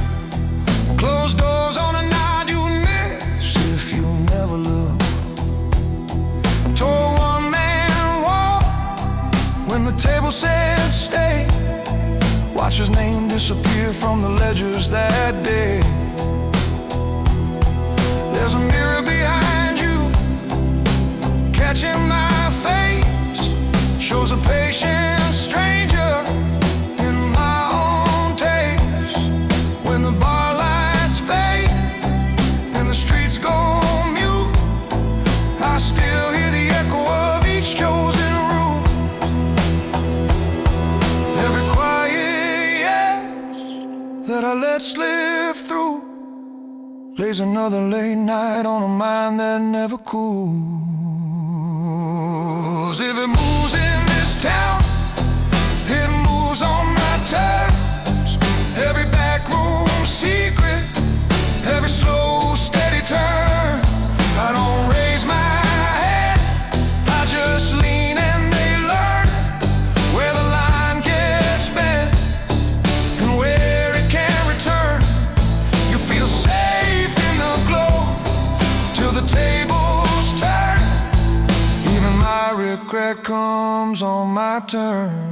Closed doors on a night you miss if you never look. Tore one man walk when the table said stay. Watch his name disappear from the ledgers that day. There's a mirror behind you, catching my face. Shows a patient stranger in my own taste. When the bar lights fade and the streets go mute, I still hear the echo of each chosen room. Every quiet that I let slip through lays another late night on a mind that never cools. If it moves in this town, it moves on my terms. Every backroom secret, every slow, steady turn. I don't raise my head, I just lean and they learn where the line gets bent and where it can return. You feel safe in the glow till the tables turn. Even my regret comes on my turn.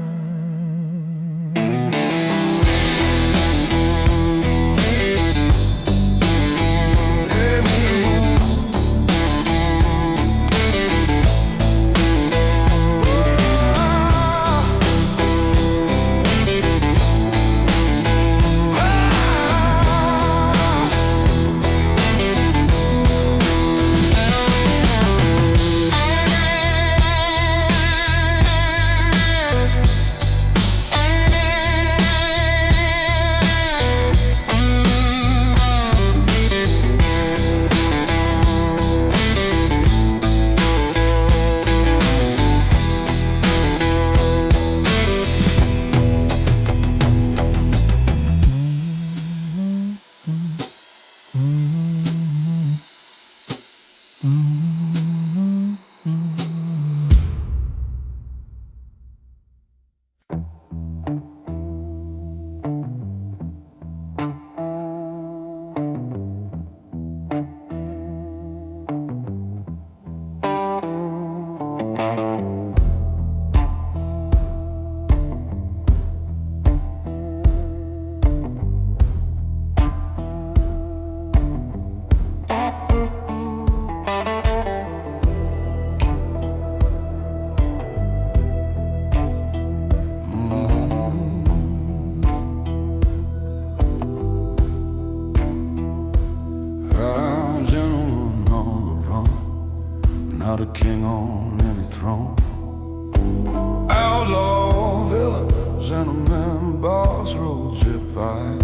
survive.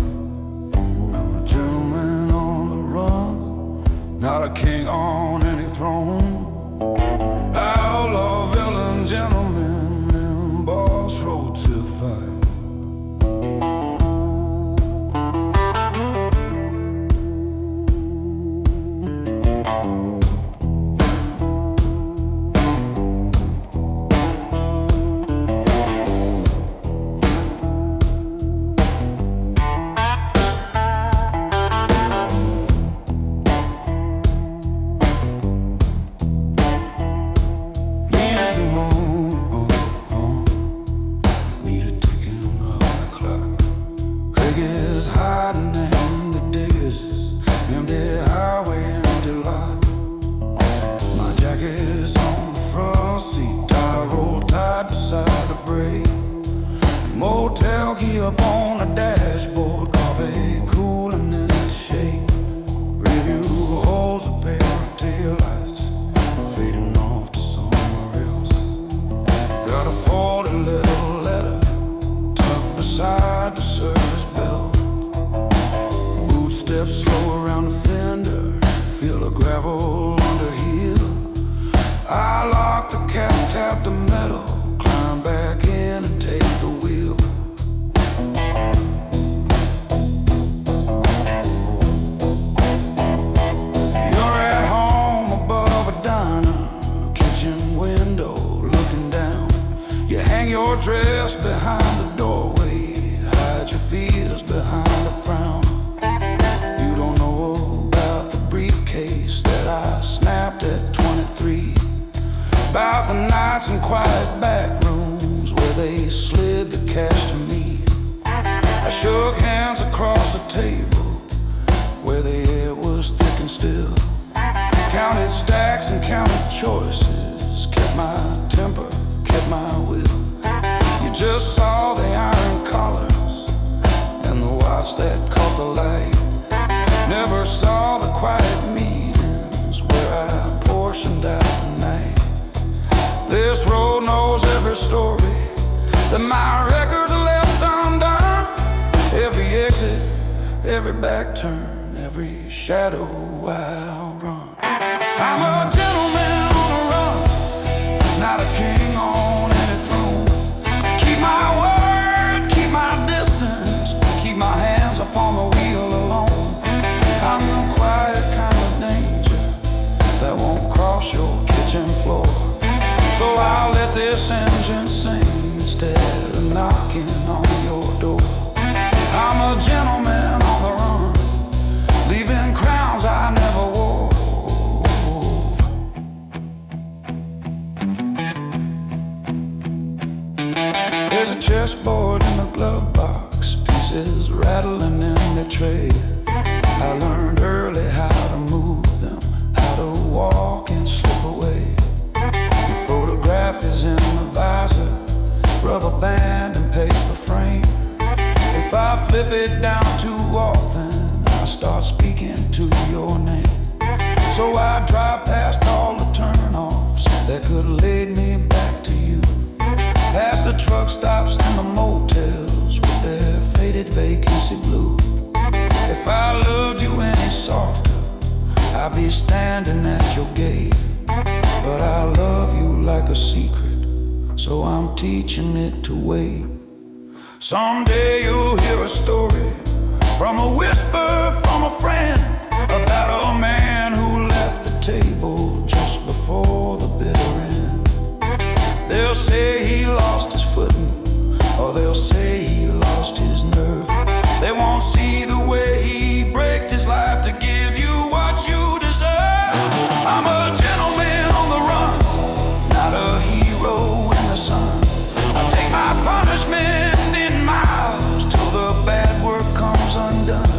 I'm a gentleman on the run, not a king on any throne. Outlaw, villain, gentleman in Boss Road to 5. Motel key up on the dashboard, coffee cooling in its shade. Review holds a pair of taillights, fading off to somewhere else. Got a folded little letter tucked beside the service belt. Boot steps slow around the fender, feel the gravel under heel. I lock the cap, tap the metal, climb back in and take the wheel. You're at home above a diner, kitchen window looking down. You hang your dress behind the doorway, hide your fears behind a frown. You don't know about the briefcase that I snapped at 23, about the nights in quiet back rooms where they slid the cash to me. I shook hands across the table where the air was thick and still. Counted stacks and counted choices, kept my temper, kept my will. You just saw the iron collars and the watch that caught the light. Never saw the quiet meetings where I portioned out the night. This road knows every story that my records left undone. Every exit, every back turn, every shadow I'll run. I'm a gentleman on the run, not a king on any throne. Keep my word, keep my distance, keep my hands upon the wheel alone. I'm the quiet kind of danger that won't cross your kitchen floor. So I'll let this engine sing instead of knocking on your door. I'm a gentleman on the run, leaving crowns I never wore. There's a chessboard in the glove box, pieces rattling in the tray. I learned early how to move them, how to walk and slip away. Your photograph is in the visor, rubber band and paper frame. If I flip it down too often, I start speaking to your name. So I drive past all the turn-offs that could lead me back to you, past the truck stops and the motels with their faded vacancy blue. If I loved you any softer, I'd be standing at your gate. But I love you like a secret, so I'm teaching it to wait. Someday you'll hear a story from a whisper from a friend about a man who left the table just before the bitter end. They'll say he lost his footing, or they'll say he lost his nerve. They won't see the way he braked his life to give you what you deserve. I'm a gentleman on the run, not a hero in the sun. I take my punishment in miles till the bad work comes undone.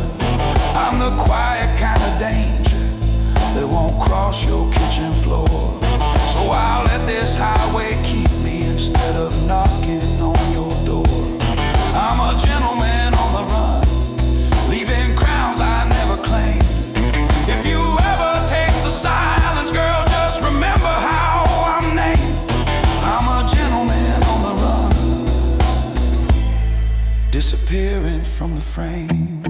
disappearing from the frame.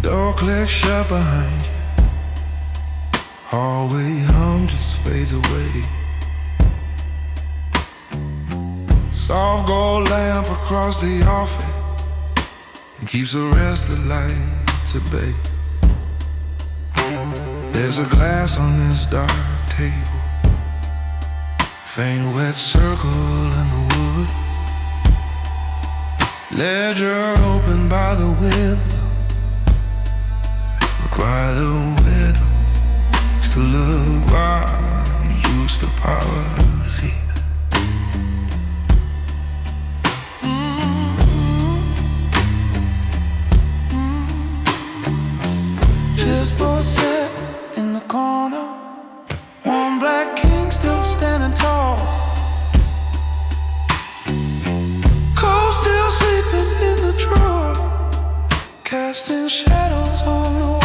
Door clicks shut behind you. Hallway hum just fades away. Soft gold lamp across the office, it keeps the rest of the lights at bay. There's a glass on this dark table, faint wet circle in the wood. Ledger open by the window, by the widow, still look while use the power to see. Just for set in the corner, one black king still standing tall. Cold still sleeping in the drawer, casting shadows on the wall.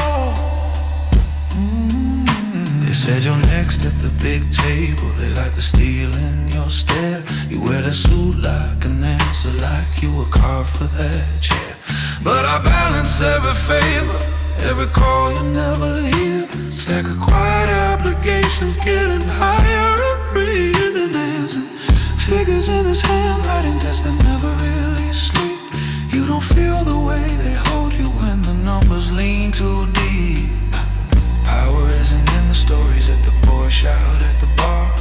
Said you're next at the big table. They like the steel in your stare. You wear the suit like an answer, like you were carved for that chair. But I balance every favor, every call you never hear. Stack of quiet obligations, getting higher and breathing hands and figures in his handwriting desk that never really sleep. You don't feel the way they hold you when the numbers lean too deep. Power isn't in the stories that the boys shout at the bar.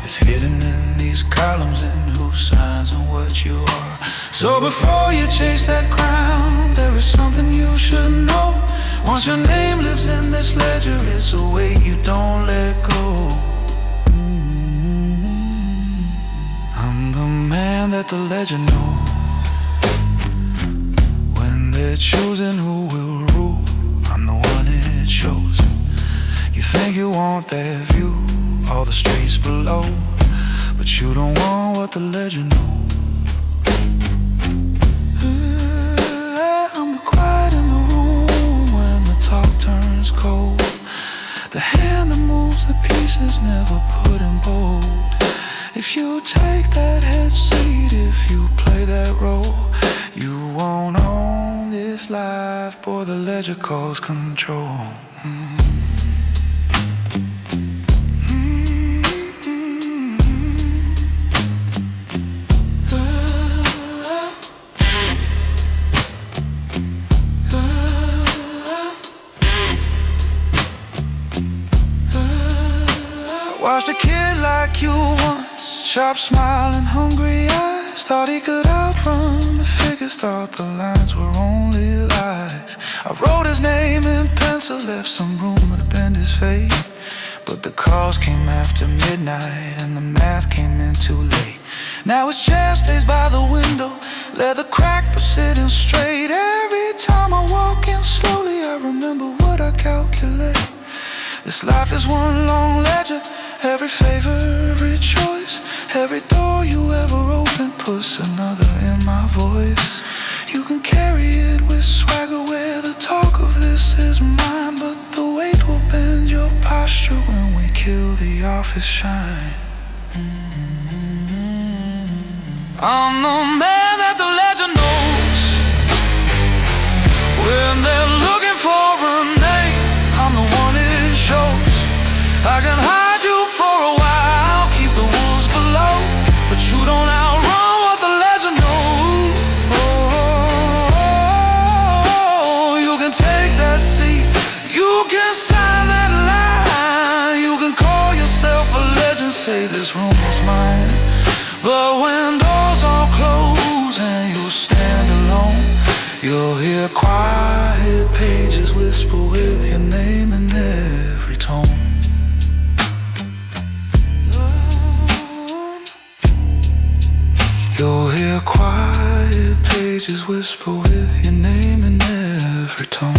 It's hidden in these columns and who signs and what you are. So before you chase that crown, there is something you should know. Once your name lives in this ledger, it's a weight you don't let go. I'm the man that the ledger knows. When they're choosing who will rule, I'm the one it shows. You think you want that view, all the streets below, but you don't want what the ledger knows. I'm the quiet in the room when the talk turns cold. The hand that moves the pieces never put in bold. If you take that head seat, if you play that role, you won't own this life, boy, the ledger calls control. Watched a kid like you once, sharp smile and hungry eyes. Thought he could outrun the figures, thought the lines were only lies. I wrote his name in pencil, left some room to bend his fate. But the calls came after midnight and the math came in too late. Now his chair stays by the window, leather cracked but sitting straight. Every time I walk in slowly, I remember what I calculate. This life is one long ledger. Every favor, every choice, every door you ever open puts another in my voice. You can carry it with swagger where the talk of this is mine, but the weight will bend your posture when we kill the office shine. I'm the man that the legend knows. quiet pages whisper with your name in every tone. You'll hear quiet pages whisper with your name in every tone.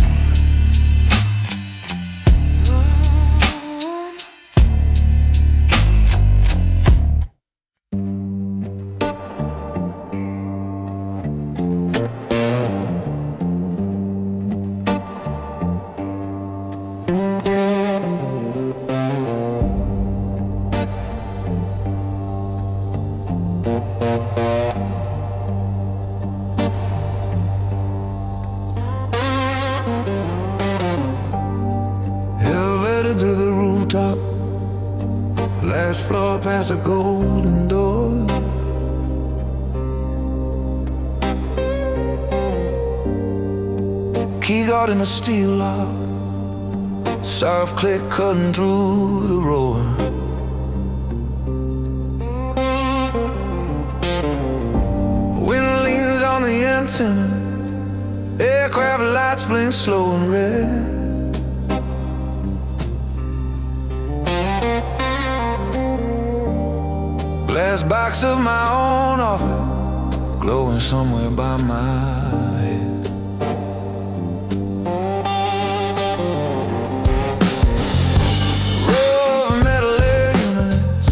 Elevator to the rooftop, last floor past the golden door. Key guard in a steel lock, soft click cutting through the roar. Wind leans on the antenna, aircraft lights blink slow and red. Glass box of my own office, glowing somewhere by my head. Row of metal units,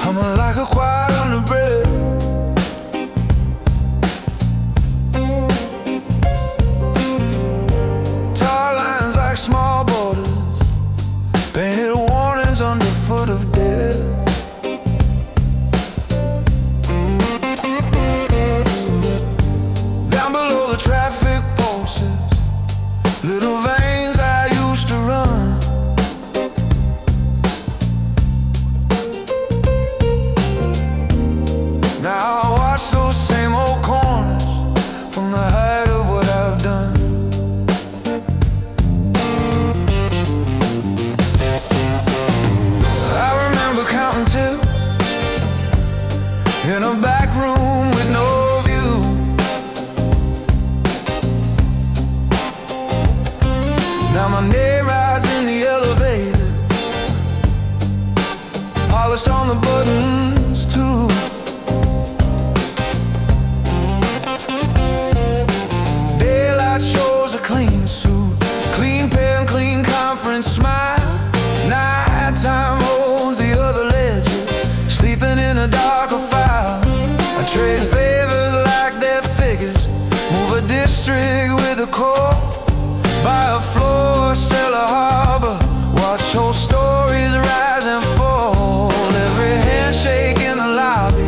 humming like a choir under breath. Tar lines like small borders, painted warnings underfoot of death. Traffic pulses, little veins I used to run. Now I watch those same old corners from the height of what I've done. I remember counting till in a back room with no now my name rides in the elevator, polished on the buttons too. Daylight shows a clean suit, clean pen, clean conference smile. Nighttime holds the other ledger, sleeping in a darker file. I trade favors like their figures, move a district with a core. Buy a floor, sell a harbor, watch whole stories rise and fall. Every handshake in the lobby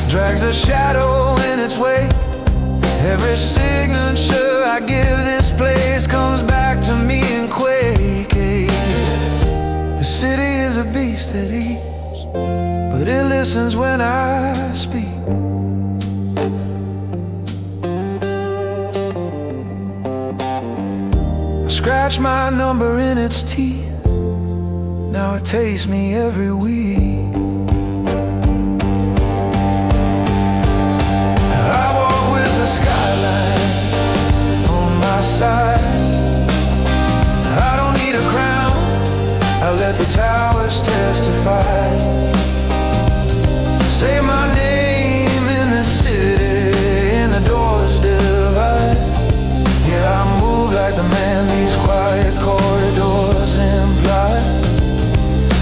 drags a shadow in its wake. Every signature I give this place comes back to me in quake. The city is a beast that eats, but it listens when I speak. Scratch my number in its teeth, now it tastes me every week. I walk with the skyline on my side. I don't need a crown, I let the towers testify. Say my name in the city, and the doors divide. Yeah, I move like the man these quiet corridors imply.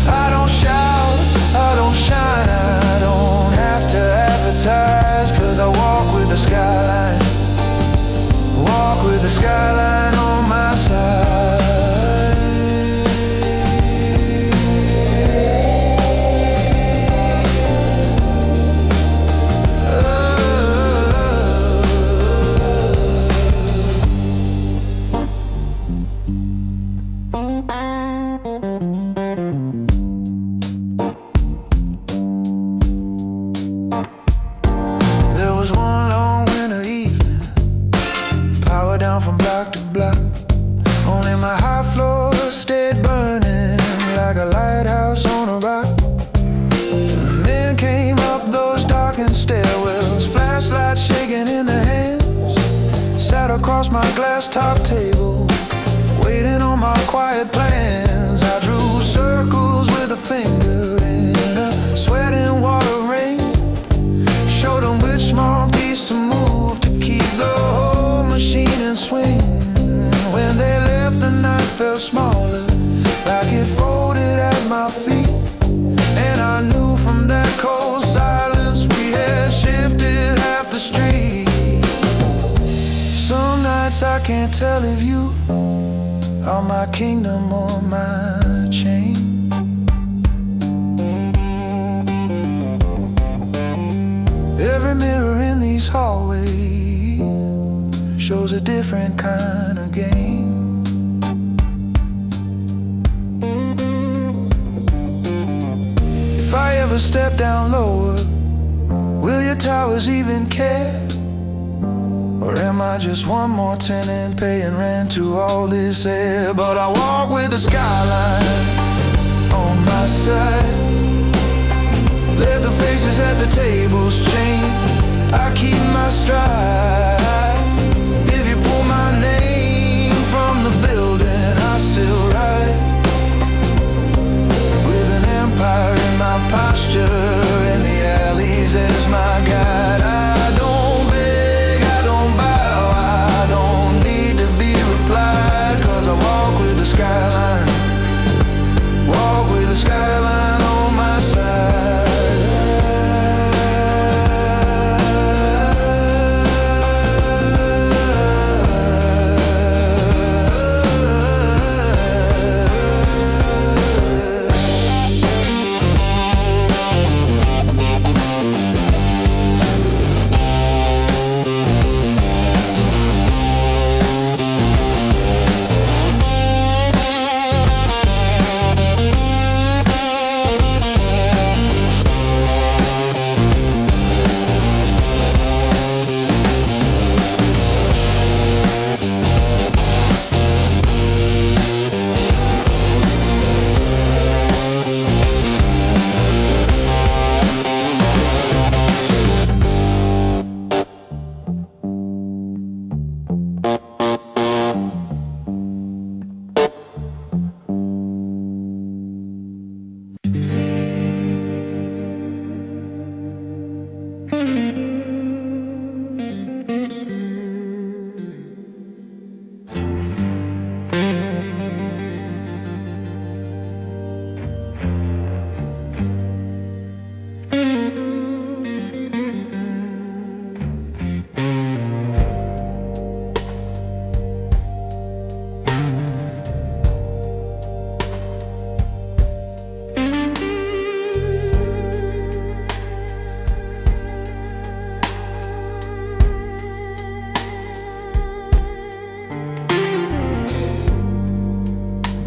I don't shout, I don't shine, I don't have to advertise, 'cause I walk with the skyline, walk with the skyline on my side. Across my my glass top table, waiting on my quiet plans. I drew circles with a finger in a sweating water ring, showed them which small piece to move to keep the whole machine in swing. When they left, the night felt smaller, like it folded at my feet. And I knew from that cold silence we had shifted half the street. Some nights I can't tell if you are my kingdom or my chain. Every mirror in these hallways shows a different kind of game. If I ever step down lower, will your towers even care? Or am I just one more tenant paying rent to all this air? But I walk with the skyline on my side, let the faces at the tables change. I keep my stride. If you pull my name from the building, I still ride with an empire in my posture and the alleys as my guide. I don't beg, I don't bow, I don't need to be replied, 'cause I walk with the skyline, walk with the skyline on my side.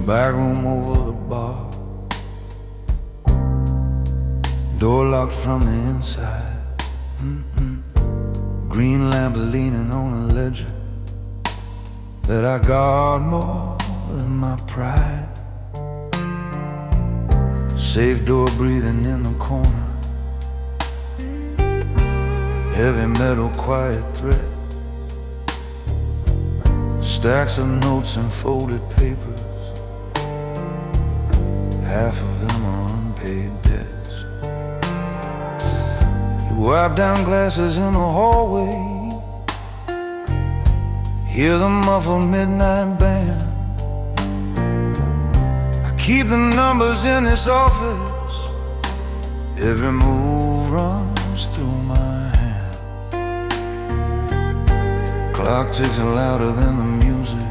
Back room over the bar, door locked from the inside. Green lamp leaning on a ledger that I guard more than my pride. Safe door breathing in the corner, heavy metal quiet thread, stacks of notes and folded papers, half of them are unpaid debts. You wipe down glasses in the hallway, hear the muffled midnight band. I keep the numbers in this office, every move runs through my hand. Clock ticks louder than the music,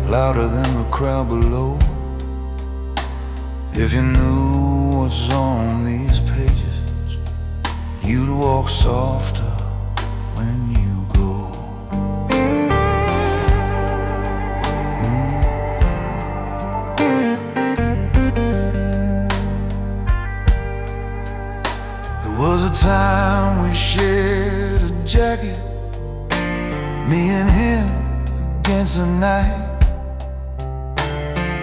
louder than the crowd below. If you knew what's on these pages, you'd walk softer when you go. There was a time we shared a jacket, me and him against the night.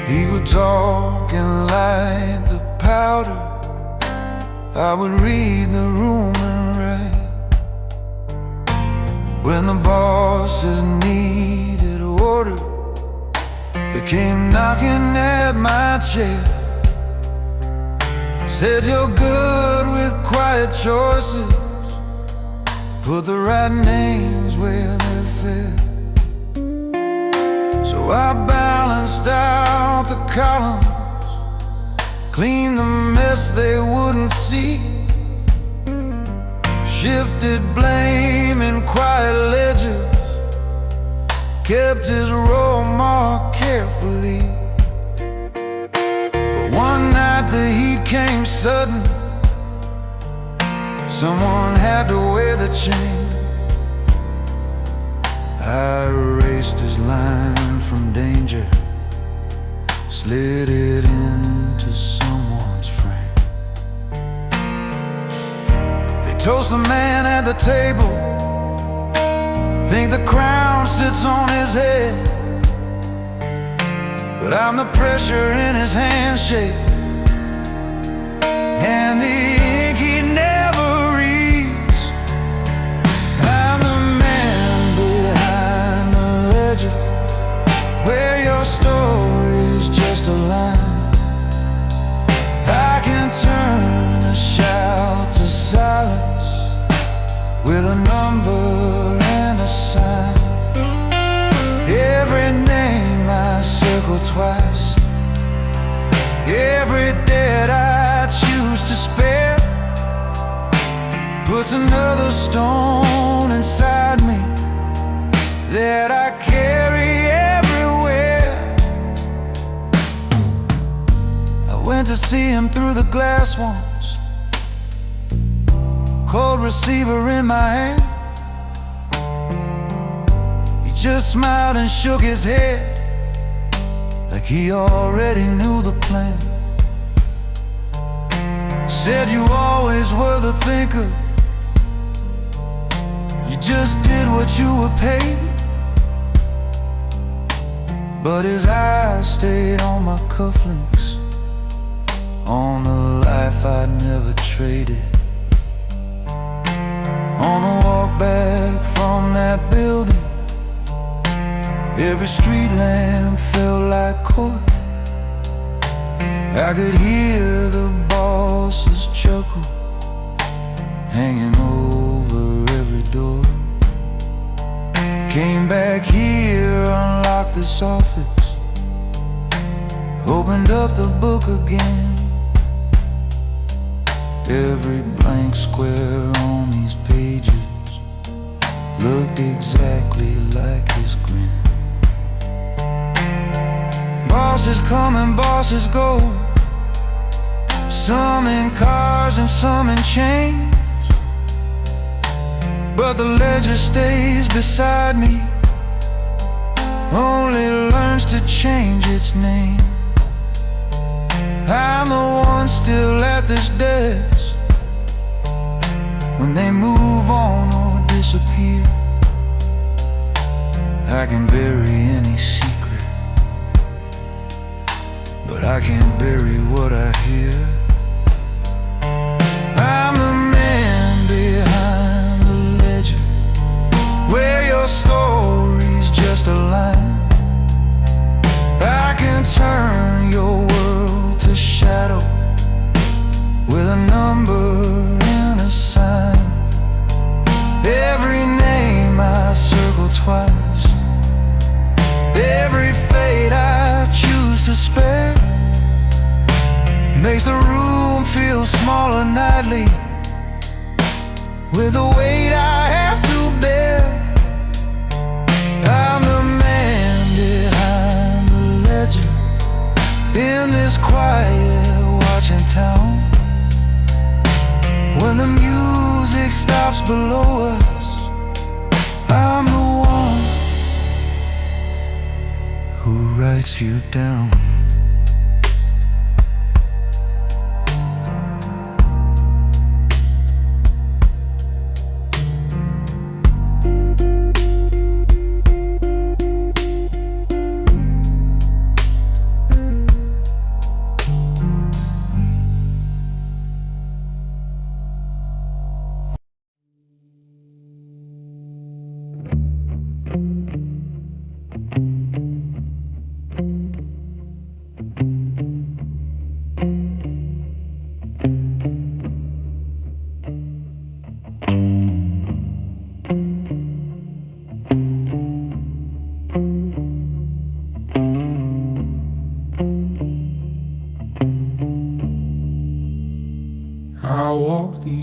He would talk and light the powder, I would read the room and write. When the bosses needed order, they came knocking at my chair. Said you're good with quiet choices, put the right names where they're fair. So I balanced out the columns, cleaned the mess they wouldn't see, shifted blame in quiet ledgers, kept his roll mark carefully. But one night the heat came sudden, someone had to wear the chain. I erased his line from danger, slid it into someone's frame. They toast the man at the table, think the crown sits on his head, but I'm the pressure in his handshake, and the ink he never reads. I'm the man behind the ledger, where your story's just a line. I can turn a shout to silence with a number and a sign. Every name I circle twice, every debt I choose to spare, puts another stone inside me that I carry everywhere. I went to see him through the glass once, cold receiver in my hand. He just smiled and shook his head like he already knew the plan. Said you always were the thinker, you just did what you were paid. But his eyes stayed on my cufflinks, on the life I'd never traded. On a walk back from that building, every street lamp felt like court. I could hear the boss's chuckle hanging over every door. Came back here, unlocked this office, opened up the book again. Every blank square on these pages looked exactly like his grin. Bosses come and bosses go, some in cars and some in chains, but the ledger stays beside me, only learns to change its name. I'm the one still at this desk, when they move on or disappear. I can bury any secret, but I can't bury what I hear. I'm the man behind the ledger, where your story's just a line. I can turn your world to shadow with a number and a sign. Every name I circle twice, every fate I choose to spare, makes the room feel smaller nightly with the weight I have to bear. I'm the man behind the ledger, in this quiet watching town. When the music stops below us, I'm the one who writes you down.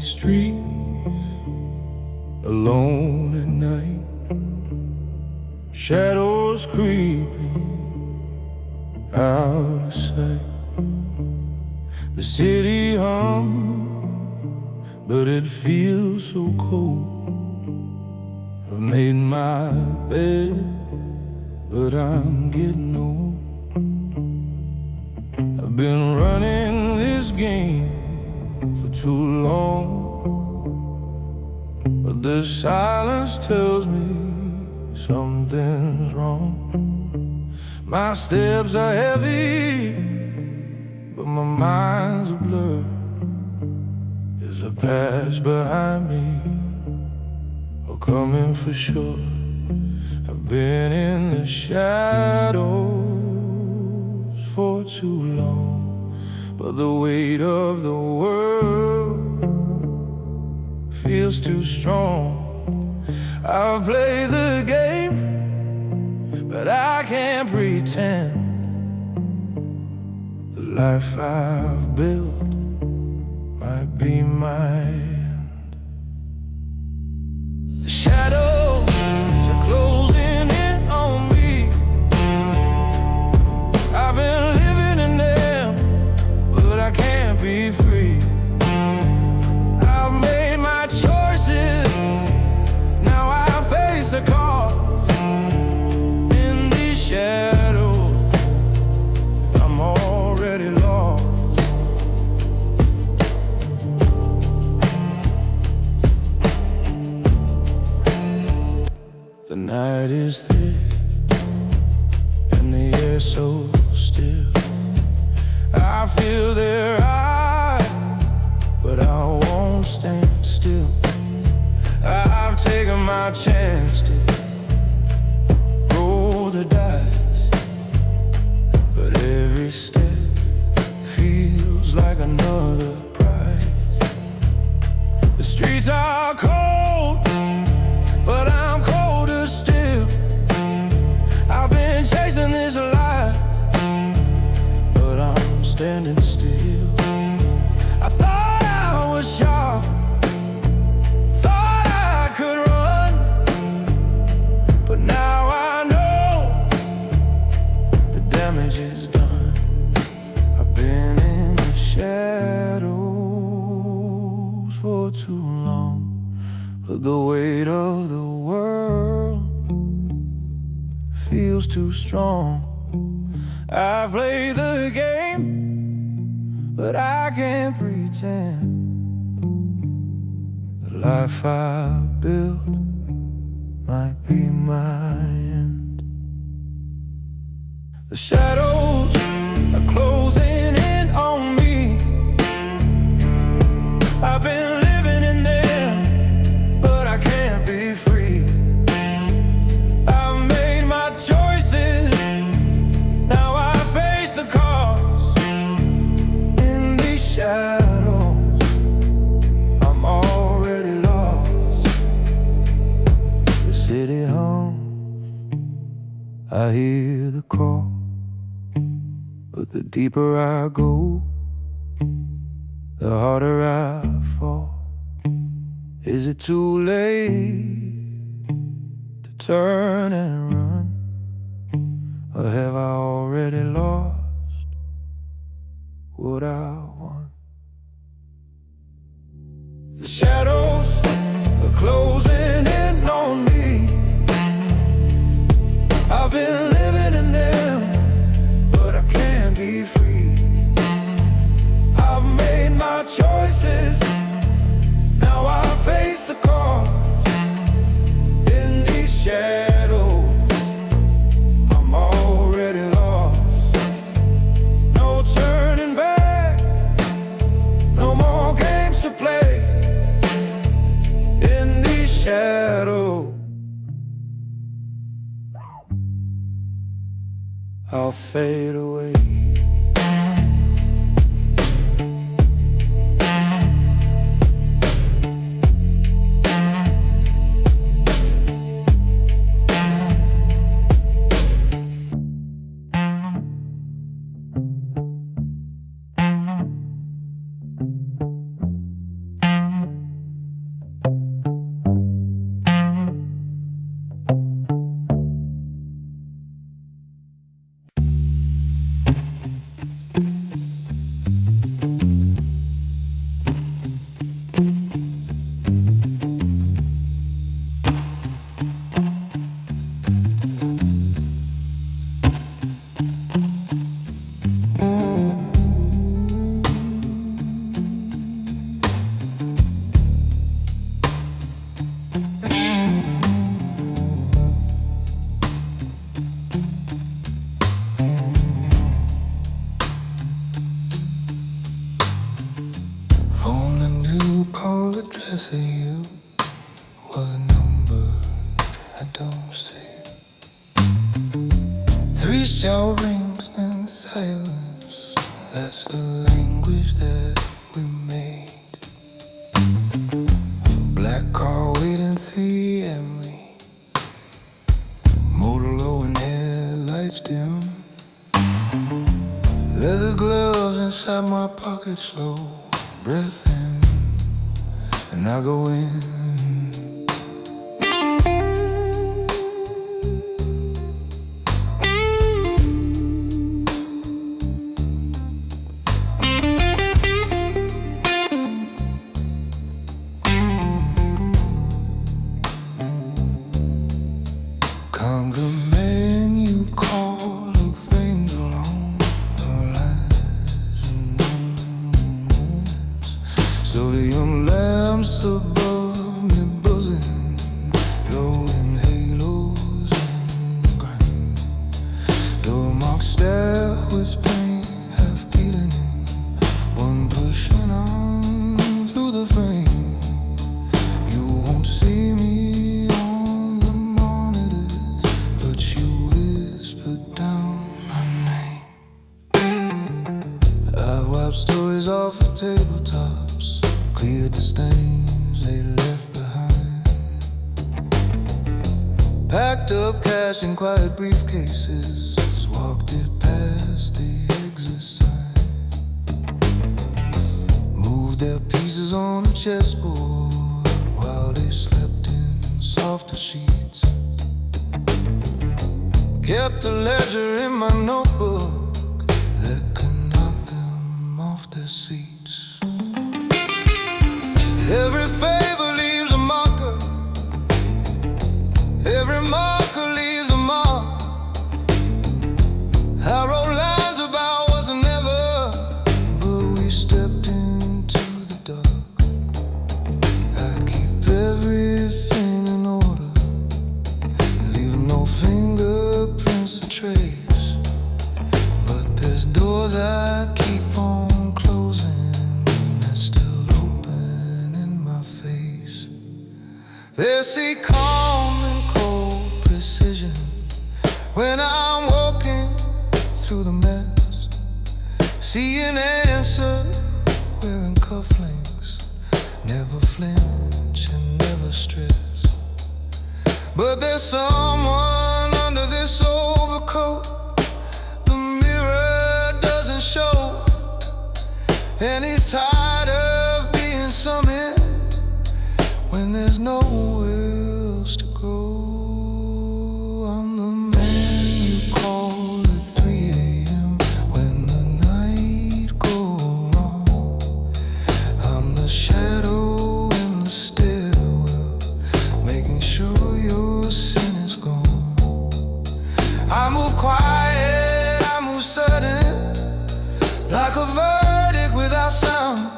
street, alone at night, shadows creeping out of sight. The city hum, but it feels so cold. I've made my bed, but I'm getting old. I've been running this game for too long, but the silence tells me something's wrong. My steps are heavy, but my mind's a blur. Is the past behind me, or coming for sure? I've been in the shadows for too long, but the weight of the world feels too strong. I've played the game, but I can't pretend the life I've built might be my end. The shadows are closing in on me. I've been living in them, but I can't be free. I've made my choices, now I face the cause. In these shadows, I'm already lost. The night is thick and the air so still. I feel their eyes, but I won't stand still. I've taken my chance to roll the dice, but every step feels like another prize. The streets are cold, but I'm colder still. I've been chasing this life, but I'm standing still. I thought I was sharp, thought I could run, but now I know the damage is done. I've been in the shadows for too long, but the weight of the world feels too strong. I play the game, but I can't pretend the life I've built might be my end. The shadows are closing in on me. I've been living in them, but I can't be free. I've made my choices, now I face the cause. In these shadows, I'm already lost. The city hums, I hear the call, but the deeper I go, the harder I fall. Is it too late to turn and run, or have I already lost what I want? The shadows are closing in on me. I've been living in them, but I can't be free. I've made my choices, now I face the cause. In these shadows, I'm already lost. No turning back, no more games to play. In these shadows, I'll fade away. Pre-shower rings and silence, that's the language that we made. Black car waiting 3 a.m. Motor low and headlights dim. Leather gloves inside my pocket, slow breath in, and I go in. Come the man you call, look veins along the lines and moons. So the young lamps above me buzzing, rolling halos and grind. Door marked staff with paint, half peeling, one pushing on through the frame. You won't see me stories off of tabletops, cleared the stains they left behind. Packed up cash in quiet briefcases, walked it past the exit sign. Moved their pieces on a chessboard while they slept in softer sheets. Kept a ledger in my notebook their seats. Every favor leaves a marker, every marker leaves a mark. I wrote lines about what's never, but we stepped into the dark. I keep everything in order, leave no fingerprints or trace. But there's doors I keep on they see calm and cold precision when I'm walking through the mess. See an answer wearing cufflinks, never flinch and never stress. But there's someone under this overcoat the mirror doesn't show, and he's tired of being something when there's nowhere else to go. I'm the man you call at 3 a.m. when the night goes wrong. I'm the shadow in the stairwell, making sure your sin is gone. I move quiet, I move sudden, like a verdict without sound.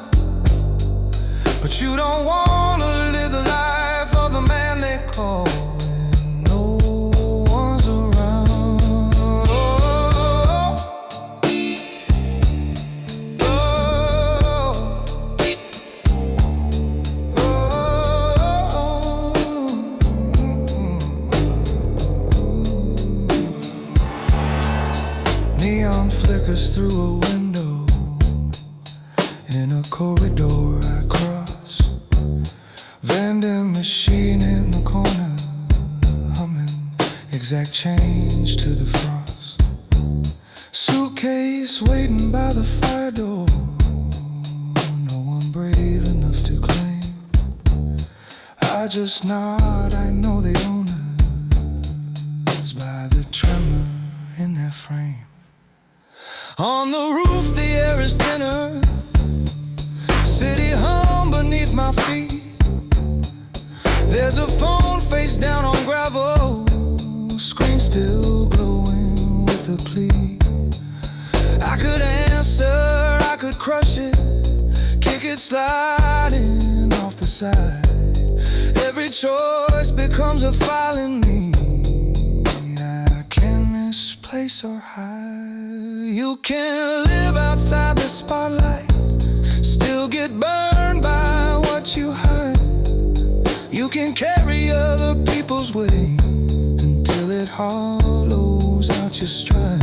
But you don't wanna live the life of the man they call when no one's around. Oh, oh, oh, oh. Neon flickers through a window in a corridor I cross. Vending machine in the corner, humming exact change to the frost. Suitcase waiting by the fire door, no one brave enough to claim. I just nod, I know the owners by the tremor in their frame. On the roof the air is thinner, city hum beneath my feet. There's a phone face down on gravel, screen still glowing with a plea. I could answer, I could crush it, kick it sliding off the side. Every choice becomes a file in me. I can misplace or hide. You can live outside the spotlight, still get burned by what you hide. You can carry other people's weight until it hollows out your stride.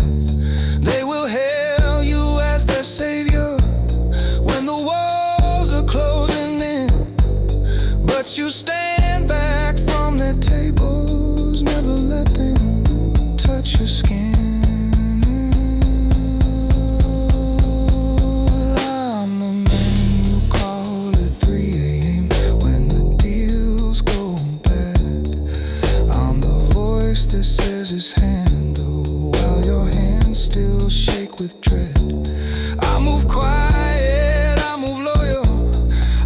his handle while your hands still shake with dread. I move quiet, I move loyal.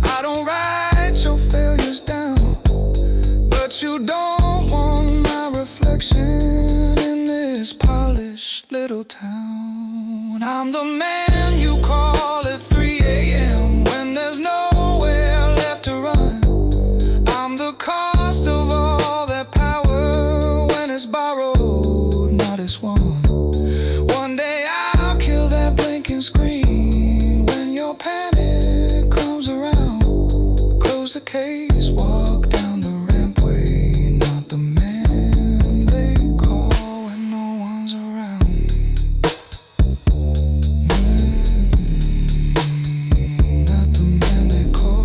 I don't write your failures down, but you don't want my reflection in this polished little town. I'm the man you call at 3 a.m. when there's nowhere left to run. I'm the cost of all that power when it's borrowed, not it's won. One day I'll kill that blinking screen when your panic comes around. Close the case, walk down the rampway, not the man they call when no one's around. Not the man they call.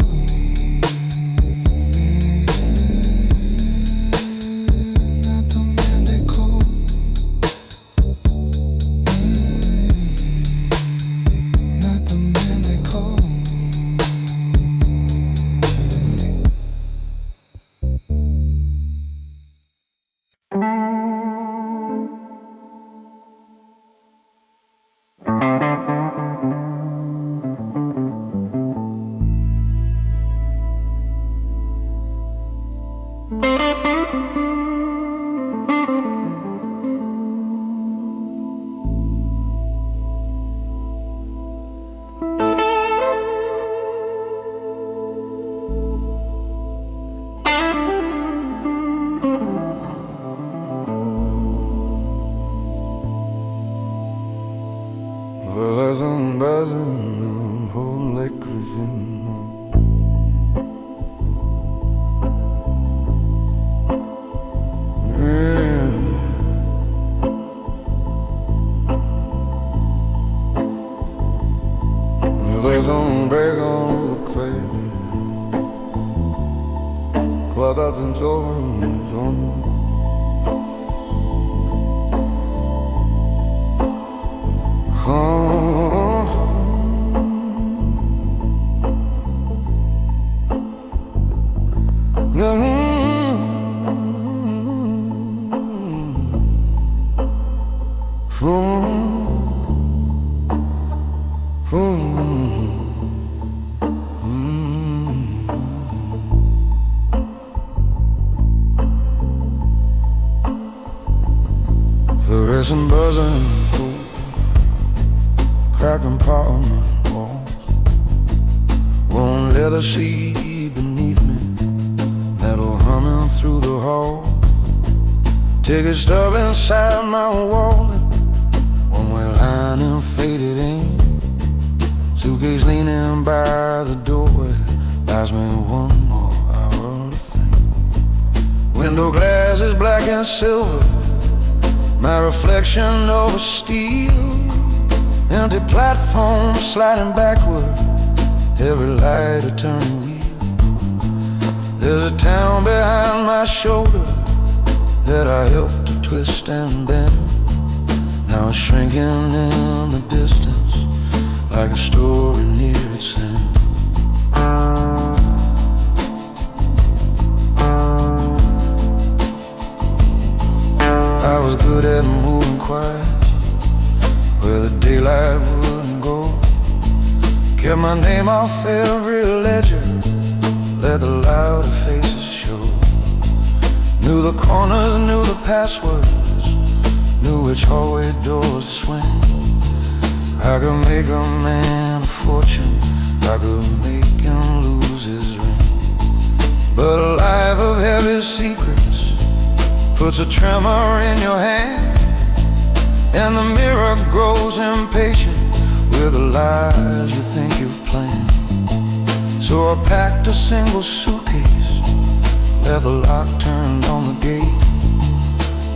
Not the man they call. Not the man they call. Well, as I'm buzzing, I'm holding liquors in my well, as I'm back on the crazy, clock out and over and it's on. Fluorescent buzzing, cracking pot on the walls. One leather seat beneath me, metal humming through the hall. Ticket stub inside my wallet, one-way line and faded ink. Suitcase leaning by the doorway, buys me one more hour to think. Window glass is black and silver, my reflection over steel. Empty platform sliding backward, every light a turning wheel. There's a town behind my shoulder that I helped to twist and bend. Now it's shrinking in the distance like a story near its end. I was good at moving quiet where the daylight wouldn't go. Kept my name off every ledger, let the louder faces show. Knew the corners, knew the passwords, knew which hallway doors to swing. I could make a man a fortune, I could make him lose his ring. But a life of heavy secrets puts a tremor in your hand, and the mirror grows impatient with the lies you think you've planned. So I packed a single suitcase, left the lock turned on the gate.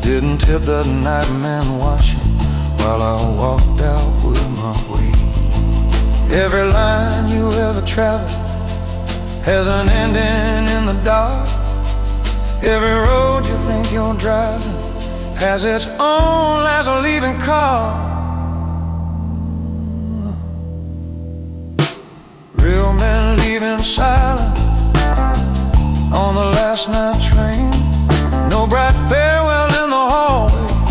Didn't tip the night man watching while I walked out with my weight. Every line you ever traveled has an ending in the dark. Every road you think you're driving has its own last leaving car. Real men leaving silent on the last night train. No bright farewell in the hallway,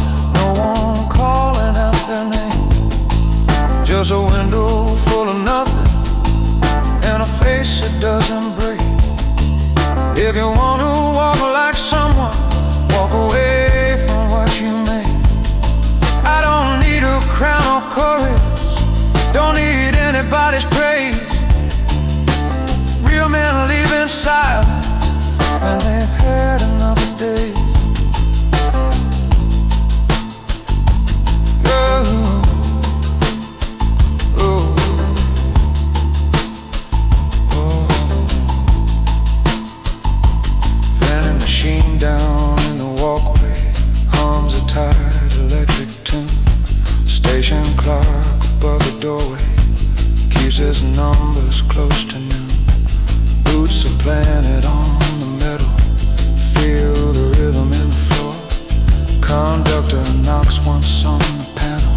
Conductor knocks once on the panel,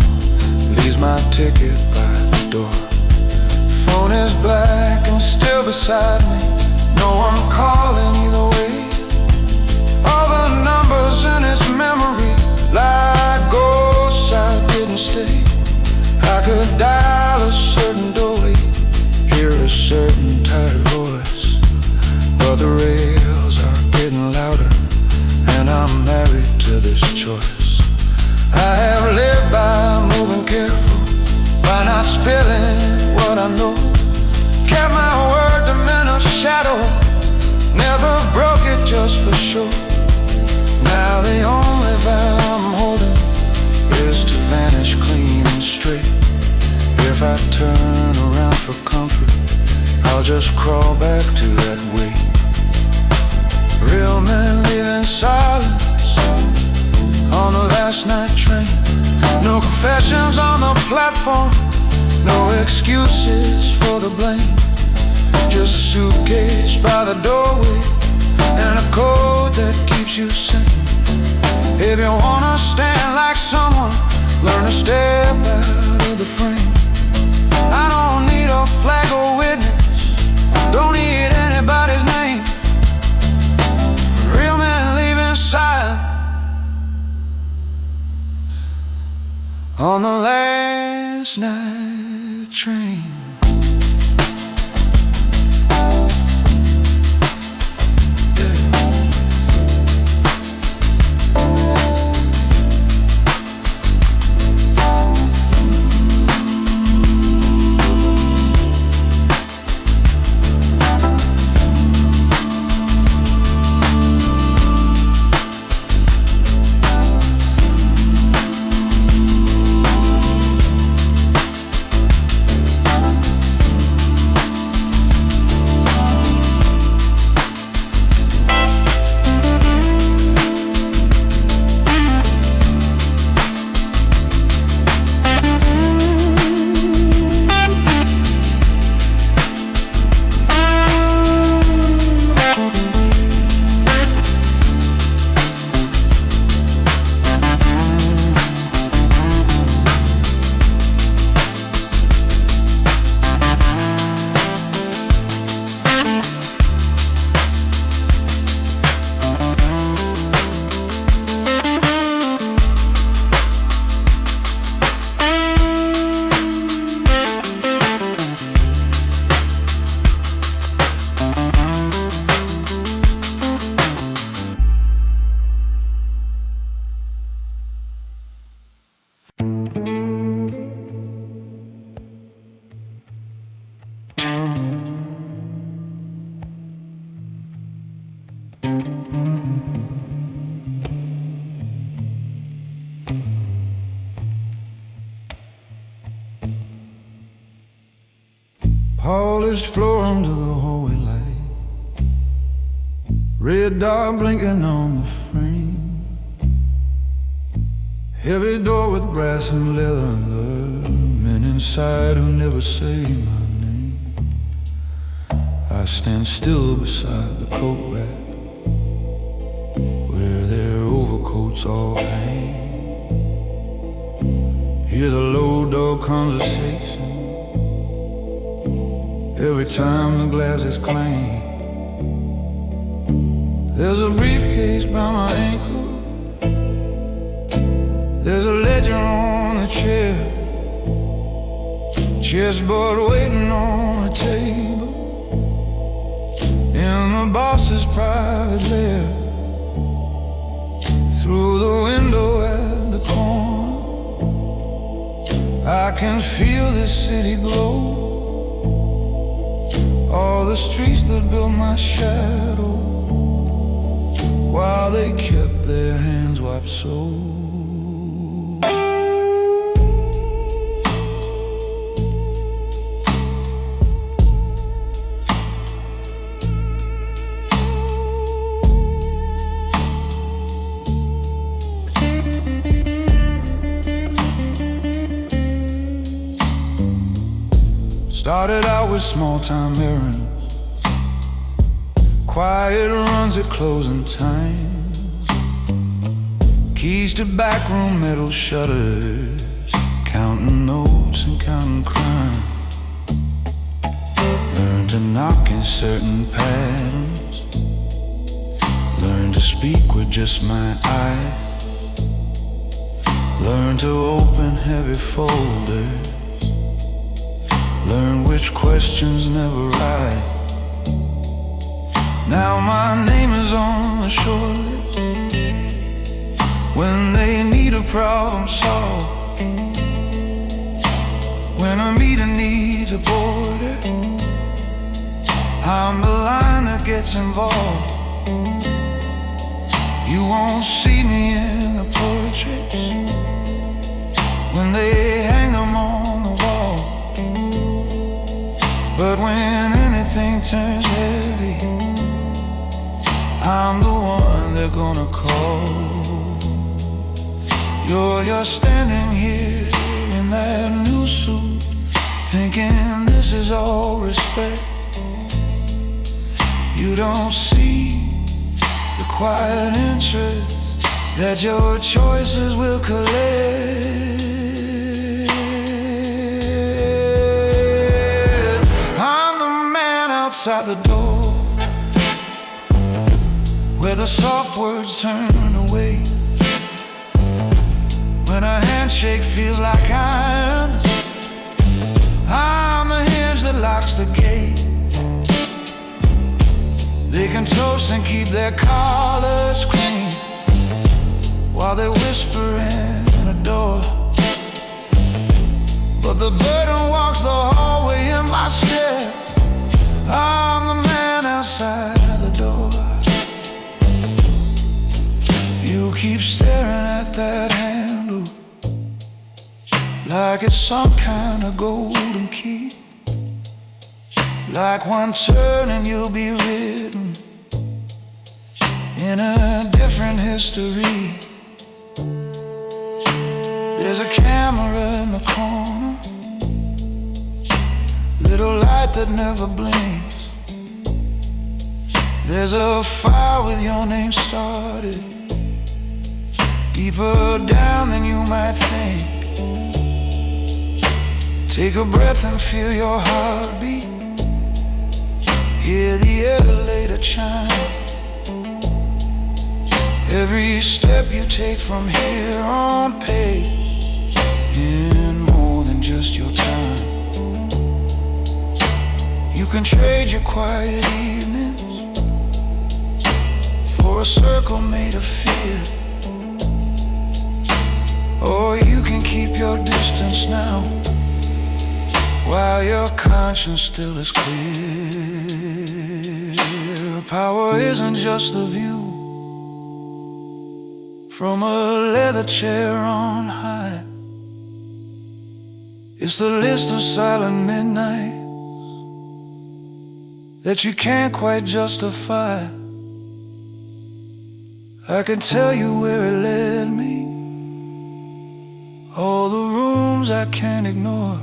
leaves my ticket by the door. Phone is black and still beside me, no one calling either way. All the numbers in its memory, like ghosts I didn't stay. I could dial a certain doorway, hear a certain tired voice, but the rails are getting louder, and I'm married to this choice. I have lived by moving careful, by not spilling what I know. Kept my word to men of shadow, never broke it just for show. Now the only vow I'm holding is to vanish clean and straight. If I turn around for comfort, I'll just crawl back to that way. Real men live in silence on the last night train. No confessions on the platform, no excuses for the blame. Just a suitcase by the doorway and a code that keeps you sane. If you wanna stand like someone, learn to step out of the frame. I don't need a flag or witness, don't need anybody's name. Real men leave in silence on the last night train. Polished floor under the hallway light, red dot blinking on the frame, heavy door with brass and leather, men inside who never say my name. I stand still beside the coat rack where their overcoats all hang, hear the low dog conversation every time the glasses clang. There's a briefcase by my ankle, there's a ledger on a chair, chessboard waiting on a table in the boss's private lair. Through the window at the corner, I can feel this city glow. All the streets that built my shadow, while they kept their hands wiped so. Started out with small-time errands, quiet runs at closing time, keys to backroom metal shutters, counting notes and counting crime. Learn to knock in certain patterns, learn to speak with just my eyes, learn to open heavy folders, learn which questions never rise. Now my name is on the short list when they need a problem solved, when a meeting needs a border, I'm the line that gets involved. You won't see me in the portraits when they hang them on the wall, but when anything turns heavy, I'm the one they're gonna call. You're standing here in that new suit, thinking this is all respect. You don't see the quiet interest that your choices will collect. I'm the man outside the door, where the soft words turn away, when a handshake feels like iron. I'm the hinge that locks the gate. They can toast and keep their collars clean while they whisper in a door, but the burden walks the hallway in my steps. I'm the man outside the door. You keep staring at that handle like it's some kind of golden key, like one turn and you'll be written in a different history. There's a camera in the corner, little light that never blinks. There's a fire with your name started, deeper down than you might think. Take a breath and feel your heartbeat, hear the elevator chime. Every step you take from here on pays in more than just your time. You can trade your quiet evenings for a circle made of fear, or you can keep your distance now while your conscience still is clear. Power isn't just the view from a leather chair on high. It's the list of silent midnights that you can't quite justify. I can tell you where it led me, all the rooms I can't ignore,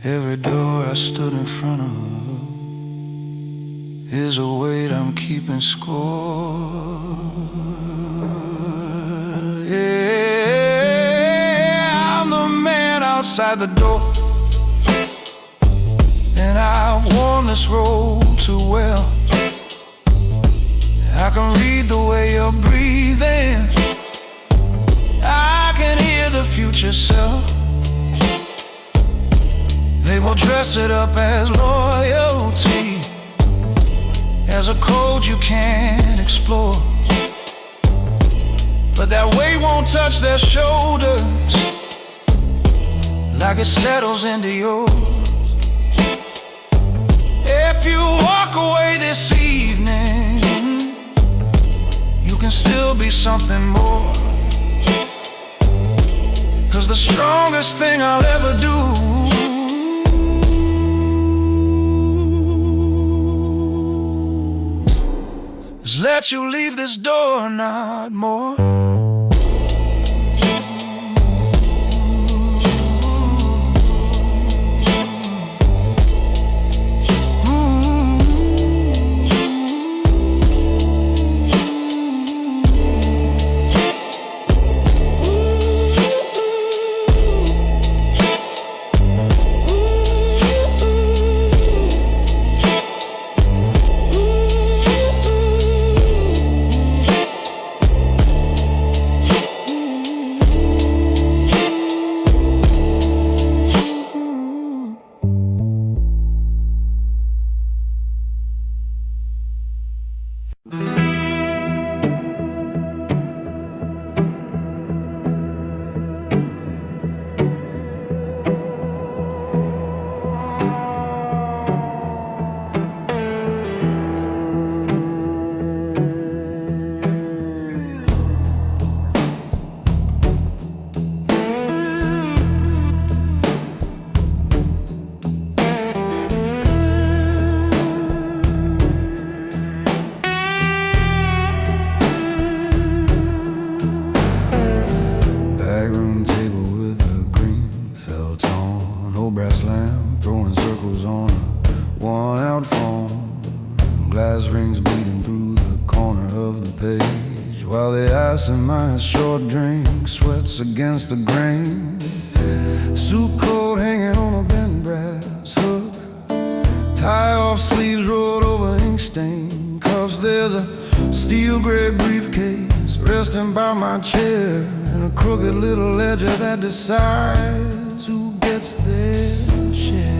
every door I stood in front of is a weight I'm keeping score. Yeah, I'm the man outside the door, and I've worn this role too well. I can read the way you're breathing, I can hear the future self. They will dress it up as loyalty, as a code you can't explore, but that weight won't touch their shoulders like it settles into yours. If you walk away this evening, you can still be something more, 'cause the strongest thing I'll ever do is let you leave this door, not more. nice short drink, sweats against the grain. Suit coat hanging on a bent brass hook, tie off sleeves rolled over ink stain cuffs. There's a steel gray briefcase resting by my chair, and a crooked little ledger that decides who gets their share.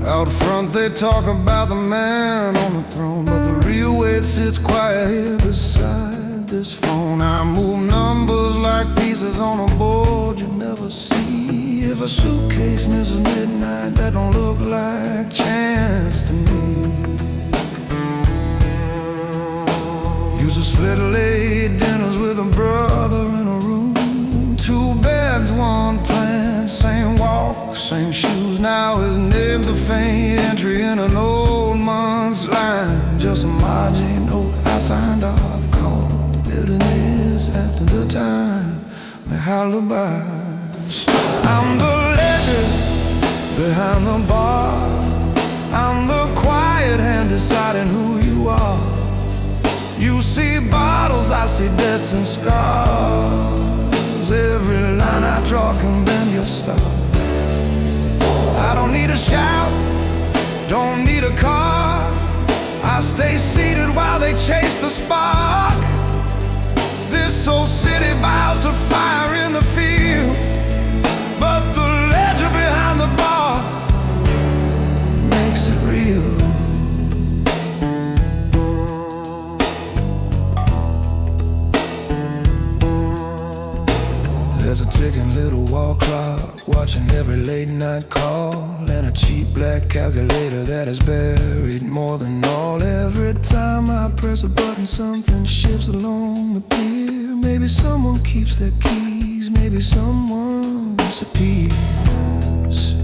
Out front they talk about the man on the throne, but the real weight sits quiet here beside this phone. I move numbers like pieces on a board you never see. If a suitcase misses midnight, that don't look like chance to me. Used to split late dinners with a brother in a room. 2 beds, 1 plan, same walk, same shoes. Now his name's a faint entry in an old month's line. Just a margin note I signed off, called the bitterness at the time, my alibis. I'm the ledger behind the bar. I'm the quiet hand deciding who you are. You see bottles, I see debts and scars. Every line I draw can bend your star. I don't need a shout, don't need a car. I stay seated while they chase the spark. This old city bows to fire in the field, but the ledger behind the bar makes it real. There's a ticking little wall clock, watching every late night call, and a cheap black calculator that is buried more than all. Every time I press a button, something shifts along the pier. Maybe someone keeps their keys, maybe someone disappears.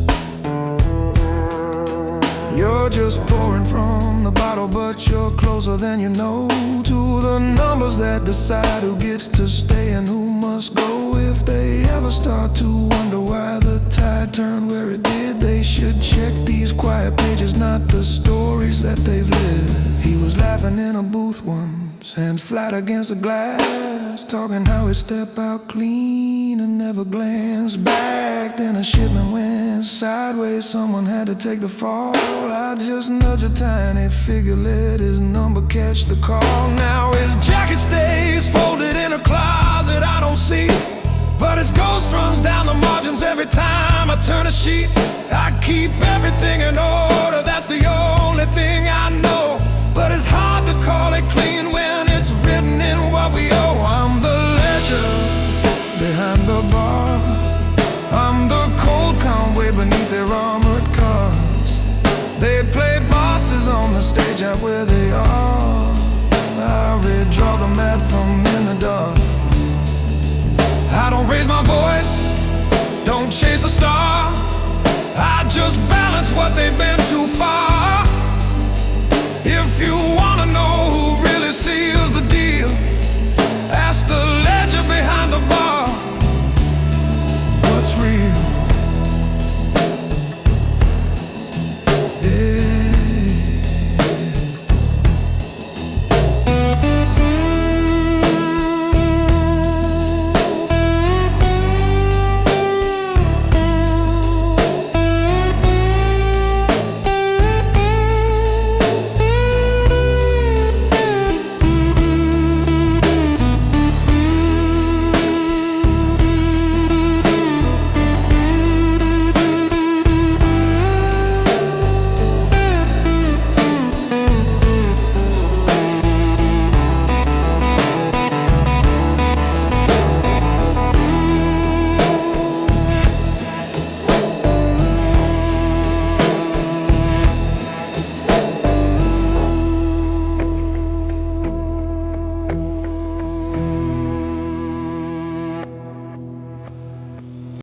You're just pouring from the bottle, but you're closer than you know to the numbers that decide who gets to stay and who must go. If they ever start to wonder why the tide turned where it did, they should check these quiet pages, not the stories that they've lived. He was laughing in a booth once, hands flat against the glass, talking how he'd step out clean and never glance back. Then a shipment went sideways, someone had to take the fall. I just nudge a tiny figure, let his number catch the call. Now his jacket stays folded in a closet I don't see, but his ghost runs down the margins every time I turn a sheet. I keep everything in order, that's the only thing I know, but it's hard to call it clean when it's written in what we owe. I'm the ledger behind the bar. I'm the cold convoy beneath their armored cars. They play bosses on the stage out where they are.